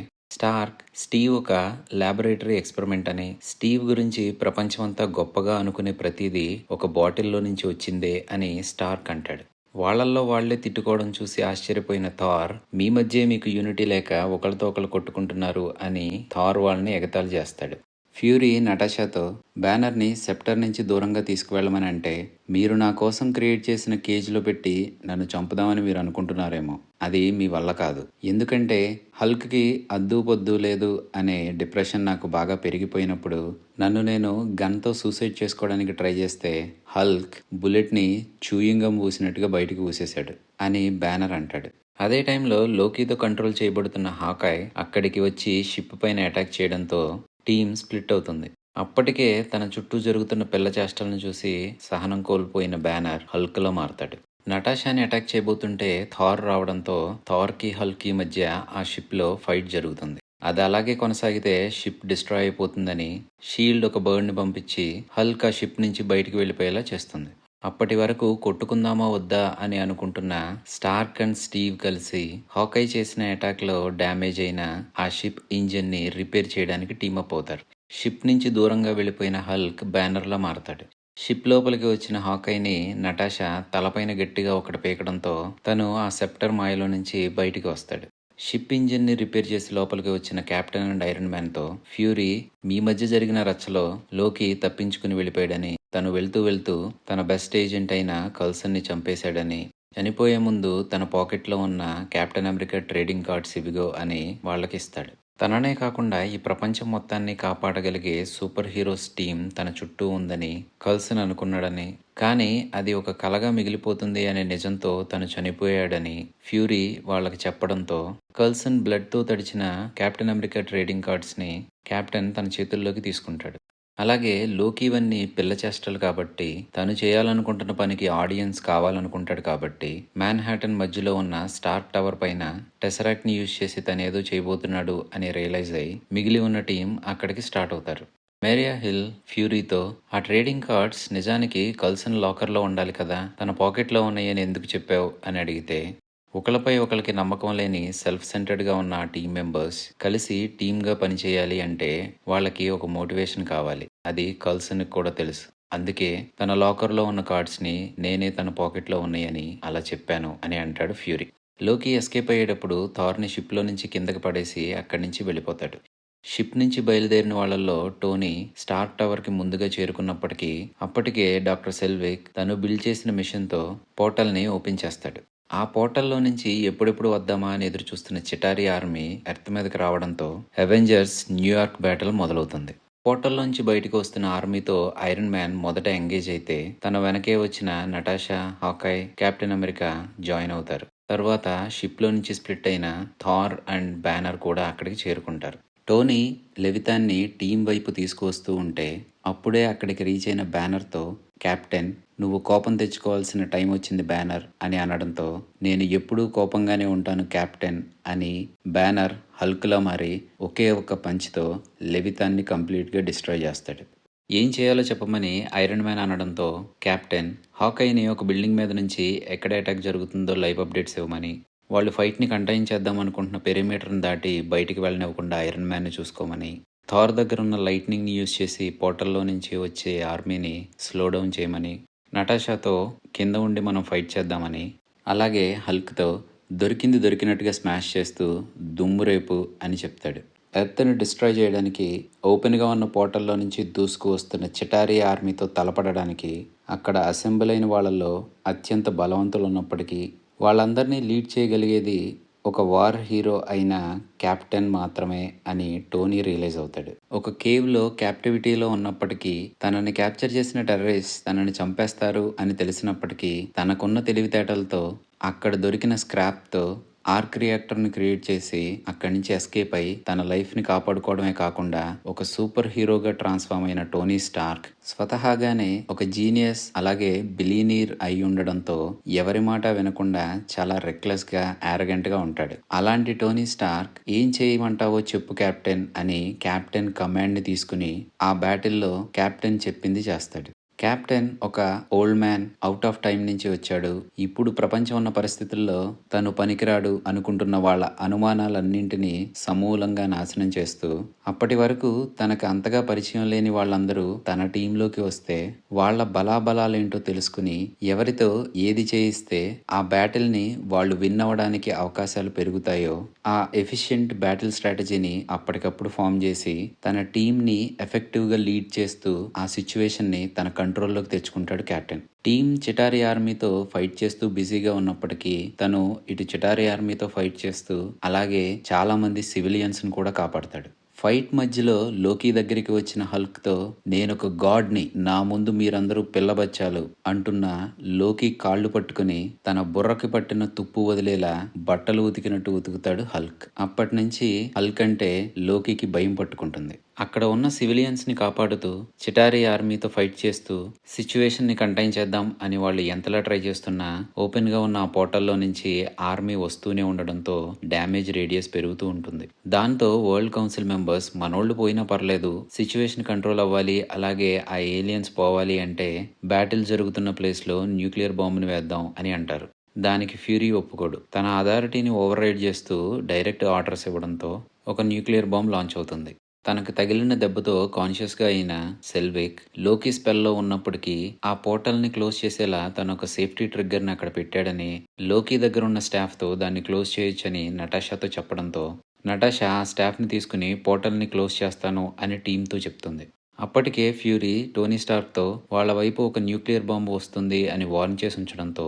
Speaker 1: స్టీవ్ ఒక ల్యాబొరేటరీ ఎక్స్పెరిమెంట్ అని, స్టీవ్ గురించి ప్రపంచమంతా గొప్పగా అనుకునే ప్రతిదీ ఒక బాటిల్లో నుంచి వచ్చిందే అని స్టార్క్ అంటాడు. వాళ్ళల్లో వాళ్లే తిట్టుకోవడం చూసి ఆశ్చర్యపోయిన థార్ మీ మధ్య మీకు యూనిటీ లేక ఒకరితో ఒకరు కొట్టుకుంటున్నారు అని థార్ వాళ్ళని ఎగతాళి చేస్తాడు. ఫ్యూరీ నటాషాతో బ్యానర్ని సెప్టర్ నుంచి దూరంగా తీసుకువెళ్ళమని అంటే మీరు నా కోసం క్రియేట్ చేసిన కేజ్లో పెట్టి నన్ను చంపుదామని మీరు అనుకుంటున్నారేమో, అది మీ వల్ల కాదు. ఎందుకంటే హల్క్కి అద్దు పొద్దు లేదు అనే డిప్రెషన్ నాకు బాగా పెరిగిపోయినప్పుడు నన్ను నేను గన్తో సూసైడ్ చేసుకోవడానికి ట్రై చేస్తే హల్క్ బుల్లెట్ని చూయింగ్ గమ్ ఊసినట్టుగా బయటికి ఊసేశాడు అని బ్యానర్ అంటాడు. అదే టైంలో లోకీతో కంట్రోల్ చేయబడుతున్న హాకాయ్ అక్కడికి వచ్చి షిప్ పైన అటాక్ చేయడంతో టీం స్ప్లిట్ అవుతుంది. అప్పటికే తన చుట్టూ జరుగుతున్న పిల్ల చేష్టలను చూసి సహనం కోల్పోయిన బ్యానర్ హల్క్లో మారతాడు. నటాషాని అటాక్ చేయబోతుంటే థార్ రావడంతో థార్కి హల్క్కి మధ్య ఆ షిప్లో ఫైట్ జరుగుతుంది. అది అలాగే కొనసాగితే షిప్ డిస్ట్రాయ్ అయిపోతుందని షీల్డ్ ఒక బర్డ్ని పంపించి హల్క్ ఆ షిప్ నుంచి బయటికి వెళ్ళిపోయేలా చేస్తుంది. అప్పటి వరకు కొట్టుకుందామా వద్దా అని అనుకుంటున్న స్టార్క్ అండ్ స్టీవ్ కలిసి హాకై చేసిన అటాక్లో డ్యామేజ్ అయిన ఆ షిప్ ఇంజిన్ని రిపేర్ చేయడానికి టీమప్ అవుతారు. షిప్ నుంచి దూరంగా వెళ్ళిపోయిన హల్క్ బ్యానర్లా మారతాడు. షిప్ లోపలికి వచ్చిన హాకైని నటాషా తలపైన గట్టిగా ఒకటి పీకడంతో తను ఆ సెప్టర్ మాయలో నుంచి బయటికి వస్తాడు. షిప్ ఇంజిన్ని రిపేర్ చేసి లోపలికి వచ్చిన కెప్టెన్ అండ్ ఐరన్ మ్యాన్తో ఫ్యూరీ మీ మధ్య జరిగిన రచ్చలో లోకి తప్పించుకుని వెళ్ళిపోయాడని, తను వెళ్తూ వెళ్తూ తన బెస్ట్ ఏజెంట్ అయిన కల్సన్ని చంపేశాడని, చనిపోయే ముందు తన పాకెట్‌లో ఉన్న కెప్టెన్ అమెరికా ట్రేడింగ్ కార్డ్స్ ఇవిగో అని వాళ్ళకిస్తాడు. తననే కాకుండా ఈ ప్రపంచం మొత్తాన్ని కాపాడగలిగే సూపర్ హీరోస్ టీమ్ తన చుట్టూ ఉందని కల్సన్ అనుకున్నాడని, కానీ అది ఒక కలగా మిగిలిపోతుంది అనే నిజంతో తను చనిపోయాడని ఫ్యూరీ వాళ్ళకి చెప్పడంతో కల్సన్ బ్లడ్‌తో తడిచిన కెప్టెన్ అమెరికా ట్రేడింగ్ కార్డ్స్‌ని కెప్టెన్ తన చేతుల్లోకి తీసుకుంటాడు. అలాగే లోకి ఇవన్నీ పిల్ల చేష్టలు కాబట్టి తను చేయాలనుకుంటున్న పనికి ఆడియన్స్ కావాలనుకుంటాడు కాబట్టి మ్యాన్హాటన్ మధ్యలో ఉన్న స్టార్ టవర్ పైన టెసరాక్ట్ని యూజ్ చేసి తనేదో చేయబోతున్నాడు అని రియలైజ్ అయ్యి మిగిలి ఉన్న టీం అక్కడికి స్టార్ట్ అవుతారు. మేరియా హిల్ ఫ్యూరీతో ఆ ట్రేడింగ్ కార్డ్స్ నిజానికి కల్సన్ లాకర్లో ఉండాలి కదా, తన పాకెట్లో ఉన్నాయని ఎందుకు చెప్పావు అని అడిగితే ఒకళ్ళపై ఒకళ్ళకి నమ్మకం లేని సెల్ఫ్ సెంటర్డ్గా ఉన్న ఆ టీం మెంబర్స్ కలిసి టీమ్గా పనిచేయాలి అంటే వాళ్ళకి ఒక మోటివేషన్ కావాలి. అది కల్సన్కి కూడా తెలుసు. అందుకే తన లాకర్లో ఉన్న కార్డ్స్ని నేనే తన పాకెట్లో ఉన్నాయని అలా చెప్పాను అని అంటాడు ఫ్యూరీ. లోకి ఎస్కేప్ అయ్యేటప్పుడు థార్ని షిప్లో నుంచి కిందకి పడేసి అక్కడి నుంచి వెళ్ళిపోతాడు. షిప్ నుంచి బయలుదేరిన వాళ్ళల్లో టోనీ స్టార్ టవర్కి ముందుగా చేరుకున్నప్పటికీ అప్పటికే డాక్టర్ సెల్విక్ తను బిల్డ్ చేసిన మిషన్తో పోర్టల్ని ఓపెన్ చేస్తాడు. ఆ పోర్టల్లో నుంచి ఎప్పుడెప్పుడు వద్దామా అని ఎదురు చూస్తున్న చిటారి ఆర్మీ ఎర్త్ మీదకి రావడంతో అవెంజర్స్ న్యూయార్క్ బ్యాటిల్ మొదలవుతుంది. పోర్టల్లోంచి బయటకు వస్తున్న ఆర్మీతో ఐరన్ మ్యాన్ మొదట ఎంగేజ్ అయితే తన వెనకే వచ్చిన Natasha, Hawkeye, captain America join అవుతారు. తర్వాత షిప్లో నుంచి స్ప్లిట్ అయిన థార్ అండ్ బ్యానర్ కూడా అక్కడికి చేరుకుంటారు. టోనీ లెవితాన్ని టీం వైపు తీసుకువస్తూ ఉంటే అప్పుడే అక్కడికి రీచ్ అయిన బ్యానర్తో కెప్టెన్, నువ్వు కోపం తెచ్చుకోవాల్సిన టైం వచ్చింది బ్యానర్ అని అనడంతో నేను ఎప్పుడూ కోపంగానే ఉంటాను కెప్టెన్ అని బ్యానర్ హల్క్లా మారి ఒకే ఒక్క పంచ్తో లెవితాన్ని కంప్లీట్గా డిస్ట్రాయ్ చేస్తాడు. ఏం చేయాలో చెప్పమని ఐరన్ మ్యాన్ అనడంతో కెప్టెన్ హాకైని ఒక బిల్డింగ్ మీద నుంచి ఎక్కడ అటాక్ జరుగుతుందో లైవ్ అప్డేట్స్ ఇవ్వమని, వాళ్ళు ఫైట్ని కంటైన్ చేద్దాం అనుకుంటున్న పెరిమీటర్ని దాటి బయటికి వెళ్ళనివ్వకుండా ఐరన్ మ్యాన్ని చూసుకోమని, థార్ దగ్గర ఉన్న లైట్నింగ్ని యూజ్ చేసి పోర్టల్లో నుంచి వచ్చే ఆర్మీని స్లో డౌన్ చేయమని, నటాషాతో కింద ఉండి మనం ఫైట్ చేద్దామని, అలాగే హల్క్తో దొరికింది దొరికినట్టుగా స్మాష్ చేస్తూ దుమ్మురేపు అని చెప్తాడు. ఎర్త్ని డిస్ట్రాయ్ చేయడానికి ఓపెన్గా ఉన్న పోర్టల్లో నుంచి దూసుకు వస్తున్న చిటారీ ఆర్మీతో తలపడడానికి అక్కడ అసెంబ్ల్ అయిన వాళ్ళల్లో అత్యంత బలవంతులు ఉన్నప్పటికీ వాళ్ళందరినీ లీడ్ చేయగలిగేది ఒక వార్ హీరో అయిన కెప్టెన్ మాత్రమే అని టోనీ రియలైజ్ అవుతాడు. ఒక కేవ్లో క్యాప్టివిటీలో ఉన్నప్పటికీ తనని క్యాప్చర్ చేసిన టెర్రరిస్ట్ తనని చంపేస్తారు అని తెలిసినప్పటికీ తనకున్న తెలివితేటలతో అక్కడ దొరికిన స్క్రాప్తో ఆర్క్ రియాక్టర్ని క్రియేట్ చేసి అక్కడి నుంచి ఎస్కేప్ అయి తన లైఫ్ని కాపాడుకోవడమే కాకుండా ఒక సూపర్ హీరోగా ట్రాన్స్ఫార్మ్ అయిన టోనీ స్టార్క్ స్వతహాగానే ఒక జీనియస్ అలాగే బిలీనీర్ అయి ఉండడంతో ఎవరి మాట వినకుండా చాలా రెక్లెస్గా యారగెంట్గా ఉంటాడు. అలాంటి టోనీ స్టార్క్ ఏం చేయమంటావో చెప్పు కెప్టెన్ అని కెప్టెన్ కమాండ్ని తీసుకుని ఆ బ్యాటిల్లో కెప్టెన్ చెప్పింది చేస్తాడు. కెప్టెన్ ఒక old man, out of time నుంచి వచ్చాడు. ఇప్పుడు ప్రపంచం ఉన్న పరిస్థితుల్లో తను పనికిరాడు అనుకుంటున్న వాళ్ళ అనుమానాలన్నింటినీ సమూలంగా నాశనం చేస్తూ అప్పటి వరకు తనకు అంతగా పరిచయం లేని వాళ్ళందరూ తన టీంలోకి వస్తే వాళ్ళ బలాబలాలేంటో తెలుసుకుని ఎవరితో ఏది చేయిస్తే ఆ బ్యాటిల్ని వాళ్ళు విన్ అవ్వడానికి అవకాశాలు పెరుగుతాయో ఆ ఎఫిషియెంట్ బ్యాటిల్ స్ట్రాటజీని అప్పటికప్పుడు ఫామ్ చేసి తన టీంని ఎఫెక్టివ్గా లీడ్ చేస్తూ ఆ సిచ్యువేషన్ని తన కంట్రోల్లోకి తెచ్చుకుంటాడు కెప్టెన్. టీం చిటారి ఆర్మీతో ఫైట్ చేస్తూ బిజీగా ఉన్నప్పటికీ తను ఇటు చిటారి ఆర్మీతో ఫైట్ చేస్తూ అలాగే చాలా మంది సివిలియన్స్ని కూడా కాపాడతాడు. ఫైట్ మధ్యలో లోకి దగ్గరికి వచ్చిన హల్క్తో నేనొక గాడ్ని, నా ముందు మీరందరూ పిల్లబచ్చాలు అంటున్న లోకి కాళ్ళు పట్టుకుని తన బుర్రకి పట్టిన తుప్పు వదిలేలా బట్టలు ఉతికినట్టు ఉతుకుతాడు హల్క్. అప్పటి నుంచి హల్క్ అంటే లోకికి భయం పట్టుకుంటుంది. అక్కడ ఉన్న సివిలియన్స్ని కాపాడుతూ చిటారి ఆర్మీతో ఫైట్ చేస్తూ సిచ్యువేషన్ని కంటైన్ చేద్దాం అని వాళ్ళు ఎంతలా ట్రై చేస్తున్నా ఓపెన్గా ఉన్న ఆ పోర్టల్లో నుంచి ఆర్మీ వస్తూనే ఉండడంతో డ్యామేజ్ రేడియస్ పెరుగుతూ ఉంటుంది. దాంతో వరల్డ్ కౌన్సిల్ మెంబర్స్ మనోళ్ళు పోయినా పర్లేదు, సిచ్యువేషన్ కంట్రోల్ అవ్వాలి, అలాగే ఆ ఏలియన్స్ పోవాలి అంటే బ్యాటిల్ జరుగుతున్న ప్లేస్లో న్యూక్లియర్ బాంబుని వేద్దాం అని అంటారు. దానికి ఫ్యూరీ ఒప్పుకోడు. తన అథారిటీని ఓవర్ రైడ్ చేస్తూ డైరెక్ట్ ఆర్డర్స్ ఇవ్వడంతో ఒక న్యూక్లియర్ బాంబ్ లాంచ్ అవుతుంది. తనకు తగిలిన దెబ్బతో కాన్షియస్గా అయిన సెల్విక్ లోకి స్పెల్లో ఉన్నప్పటికీ ఆ పోర్టల్ని క్లోజ్ చేసేలా తను ఒక సేఫ్టీ ట్రిగ్గర్ని అక్కడ పెట్టాడని, లోకి దగ్గర ఉన్న స్టాఫ్తో దాన్ని క్లోజ్ చేయొచ్చని నటాషాతో చెప్పడంతో నటాషా ఆ స్టాఫ్ని తీసుకుని పోర్టల్ని క్లోజ్ చేస్తాను అని టీంతో చెప్తుంది. అప్పటికే ఫ్యూరీ టోనీ స్టార్క్తో వాళ్ళ వైపు ఒక న్యూక్లియర్ బాంబు వస్తుంది అని వార్న్ చేసి ఉంచడంతో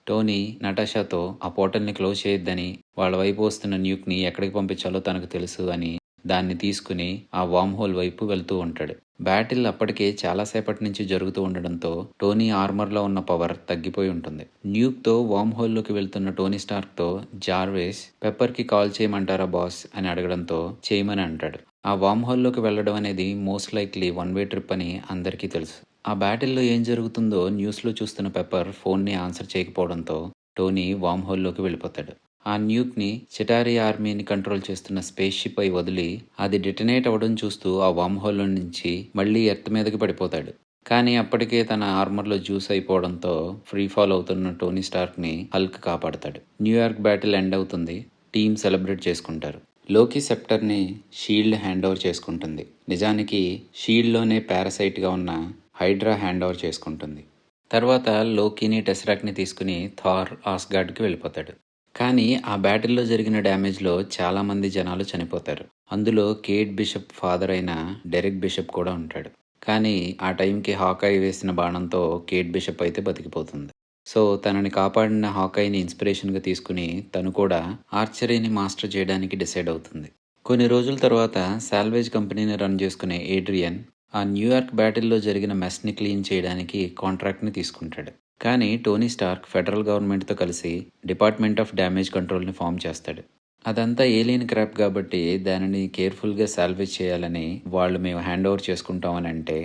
Speaker 1: టోనీ నటాషాతో ఆ పోర్టల్ని క్లోజ్ చేయొద్దని, వాళ్ళ వైపు వస్తున్న న్యూక్ని ఎక్కడికి పంపించాలో తనకు తెలుసు అని దాన్ని తీసుకుని ఆ వామ్ హోల్ వైపు వెళ్తూ ఉంటాడు. బ్యాటిల్ అప్పటికే చాలాసేపటి నుంచి జరుగుతూ ఉండడంతో టోనీ ఆర్మర్లో ఉన్న పవర్ తగ్గిపోయి ఉంటుంది. న్యూక్తో వామ్ హోల్లోకి వెళ్తున్న టోనీ స్టార్క్తో జార్వేస్ పెప్పర్కి కాల్ చేయమంటారా బాస్ అని అడగడంతో చేయమని అంటాడు. ఆ వామ్ హోల్లోకి వెళ్ళడం అనేది most likely one way trip అని అందరికీ తెలుసు. ఆ బ్యాటిల్లో ఏం జరుగుతుందో న్యూస్లో చూస్తున్న పెప్పర్ ఫోన్ని ఆన్సర్ చేయకపోవడంతో టోనీ వామ్ హోల్లోకి వెళ్ళిపోతాడు. ఆ న్యూక్ని చిటారీ ఆర్మీని కంట్రోల్ చేస్తున్న స్పేస్ షిప్ అయి వదిలి అది డిటనేట్ అవ్వడం చూస్తూ ఆ వామ్ హోల్లో నుంచి మళ్ళీ ఎర్త్ మీదకి పడిపోతాడు. కానీ అప్పటికే తన ఆర్మర్లో జ్యూస్ అయిపోవడంతో ఫ్రీ ఫాల్ అవుతున్న టోనీ స్టార్క్ని హల్క్ కాపాడతాడు. న్యూయార్క్ బ్యాటిల్ ఎండ్ అవుతుంది. టీం సెలబ్రేట్ చేసుకుంటారు. లోకి సెప్టర్ని షీల్డ్ హ్యాండ్ ఓవర్ చేసుకుంటుంది. నిజానికి షీల్డ్లోనే పారాసైట్గా ఉన్న హైడ్రా హ్యాండ్ ఓవర్ చేసుకుంటుంది. తర్వాత లోకీని టెస్రాక్ని తీసుకుని థార్ ఆస్గార్డ్కి వెళ్ళిపోతాడు. కానీ ఆ బ్యాటిల్లో జరిగిన డ్యామేజ్లో చాలామంది జనాలు చనిపోతారు. అందులో కేట్ బిషప్ ఫాదర్ అయిన డెరెక్ బిషప్ కూడా ఉంటాడు. కానీ ఆ టైంకి హాకాయ్ వేసిన బాణంతో కేట్ బిషప్ అయితే బతికిపోతుంది. సో తనని కాపాడిన హాకాయ్ని ఇన్స్పిరేషన్గా తీసుకుని తను కూడా ఆర్చరీని మాస్టర్ చేయడానికి డిసైడ్ అవుతుంది. కొన్ని రోజుల తర్వాత సాల్వేజ్ కంపెనీని రన్ చేసుకునే ఏడ్రియన్ ఆ న్యూయార్క్ బ్యాటిల్లో జరిగిన మెస్ని క్లీన్ చేయడానికి కాంట్రాక్ట్ని తీసుకుంటాడు. కానీ టోనీ స్టార్క్ ఫెడరల్ గవర్నమెంట్తో కలిసి డిపార్ట్మెంట్ ఆఫ్ డ్యామేజ్ కంట్రోల్ని ఫామ్ చేస్తాడు. అదంతా ఏలియన్ క్రాప్ కాబట్టి దానిని కేర్ఫుల్గా సాల్వేజ్ చేయాలని వాళ్ళు మేము హ్యాండ్ ఓవర్ చేసుకుంటామని అంటే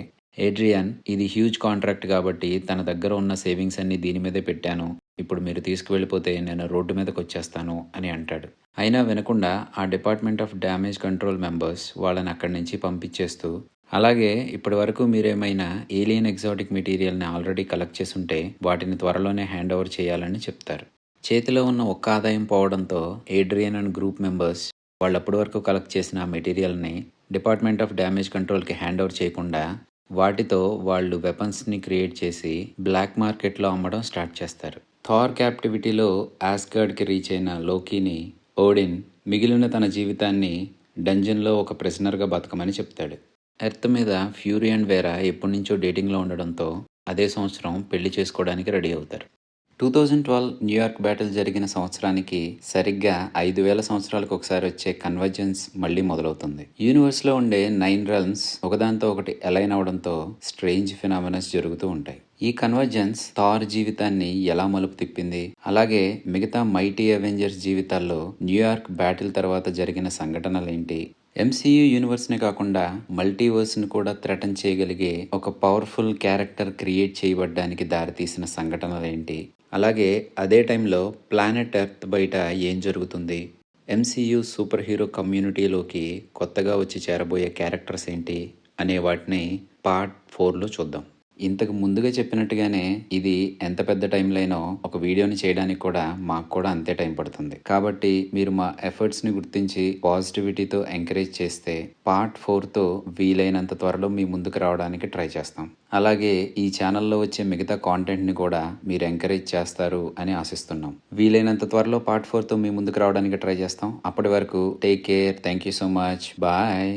Speaker 1: ఏడ్రియన్ ఇది హ్యూజ్ కాంట్రాక్ట్ కాబట్టి తన దగ్గర ఉన్న సేవింగ్స్ అన్ని దీని మీదే పెట్టాను, ఇప్పుడు మీరు తీసుకువెళ్ళిపోతే నేను రోడ్డు మీదకి వచ్చేస్తాను అని అంటాడు. అయినా వినకుండా ఆ department of damage control members వాళ్ళని అక్కడి నుంచి పంపించేస్తూ అలాగే ఇప్పటి వరకు మీరేమైనా ఏలియన్ ఎగ్జాటిక్ మెటీరియల్ని ఆల్రెడీ కలెక్ట్ చేసుంటే వాటిని త్వరలోనే హ్యాండ్ ఓవర్ చేయాలని చెప్తారు. చేతిలో ఉన్న ఒక్క ఆదాయం పోవడంతో ఏడ్రియన్ అండ్ గ్రూప్ మెంబర్స్ వాళ్ళు అప్పటి వరకు కలెక్ట్ చేసిన ఆ మెటీరియల్ని డిపార్ట్మెంట్ ఆఫ్ డ్యామేజ్ కంట్రోల్కి హ్యాండ్ ఓవర్ చేయకుండా వాటితో వాళ్ళు వెపన్స్ని క్రియేట్ చేసి బ్లాక్ మార్కెట్లో అమ్మడం స్టార్ట్ చేస్తారు. థార్ క్యాప్టివిటీలో ఆస్గార్డ్కి రీచ్ అయిన లోకీని ఓడిన్ మిగిలిన తన జీవితాన్ని డంజన్లో ఒక ప్రిజనర్గా బతకమని చెప్తాడు. ఎర్త్ మీద ఫ్యూరీ అండ్ వేరా ఎప్పటి నుంచో డేటింగ్లో ఉండడంతో అదే సంవత్సరం పెళ్లి చేసుకోవడానికి రెడీ అవుతారు. 2012 న్యూయార్క్ బ్యాటిల్ జరిగిన సంవత్సరానికి సరిగ్గా 5000 సంవత్సరాలకు ఒకసారి వచ్చే కన్వర్జెన్స్ మళ్ళీ మొదలవుతుంది. యూనివర్స్లో ఉండే 9 రెల్మ్స్ ఒకదాంతో ఒకటి అలైన్ అవడంతో స్ట్రేంజ్ ఫినామినస్ జరుగుతూ ఉంటాయి. ఈ కన్వర్జెన్స్ థార్ జీవితాన్ని ఎలా మలుపు తిప్పింది, అలాగే మిగతా మైటీ అవెంజర్స్ జీవితాల్లో న్యూయార్క్ బ్యాటిల్ తర్వాత జరిగిన సంఘటనలేంటి, ఎంసీయూ యూనివర్స్నే కాకుండా మల్టీవర్స్ని కూడా థ్రెటన్ చేయగలిగే ఒక పవర్ఫుల్ క్యారెక్టర్ క్రియేట్ చేయబడ్డానికి దారితీసిన సంఘటనలేంటి, అలాగే అదే టైంలో ప్లానెట్ ఎర్త్ బయట ఏం జరుగుతుంది, ఎంసీయూ సూపర్ హీరో కమ్యూనిటీలోకి కొత్తగా వచ్చి చేరబోయే క్యారెక్టర్స్ ఏంటి అనే వాటిని పార్ట్ 4లో చూద్దాం. ఇంతకు ముందుగా చెప్పినట్టుగానే ఇది ఎంత పెద్ద టైం లైనో ఒక వీడియోని చేయడానికి కూడా మాకు కూడా అంతే టైం పడుతుంది. కాబట్టి మీరు మా ఎఫర్ట్స్ని గుర్తించి పాజిటివిటీతో ఎంకరేజ్ చేస్తే పార్ట్ 4తో వీలైనంత త్వరలో మీ ముందుకు రావడానికి ట్రై చేస్తాం. అలాగే ఈ ఛానల్లో వచ్చే మిగతా కాంటెంట్ని కూడా మీరు ఎంకరేజ్ చేస్తారు అని ఆశిస్తున్నాం. వీలైనంత త్వరలో పార్ట్ 4తో మీ ముందుకు రావడానికి ట్రై చేస్తాం. అప్పటి వరకు take care. Thank you so much. Bye.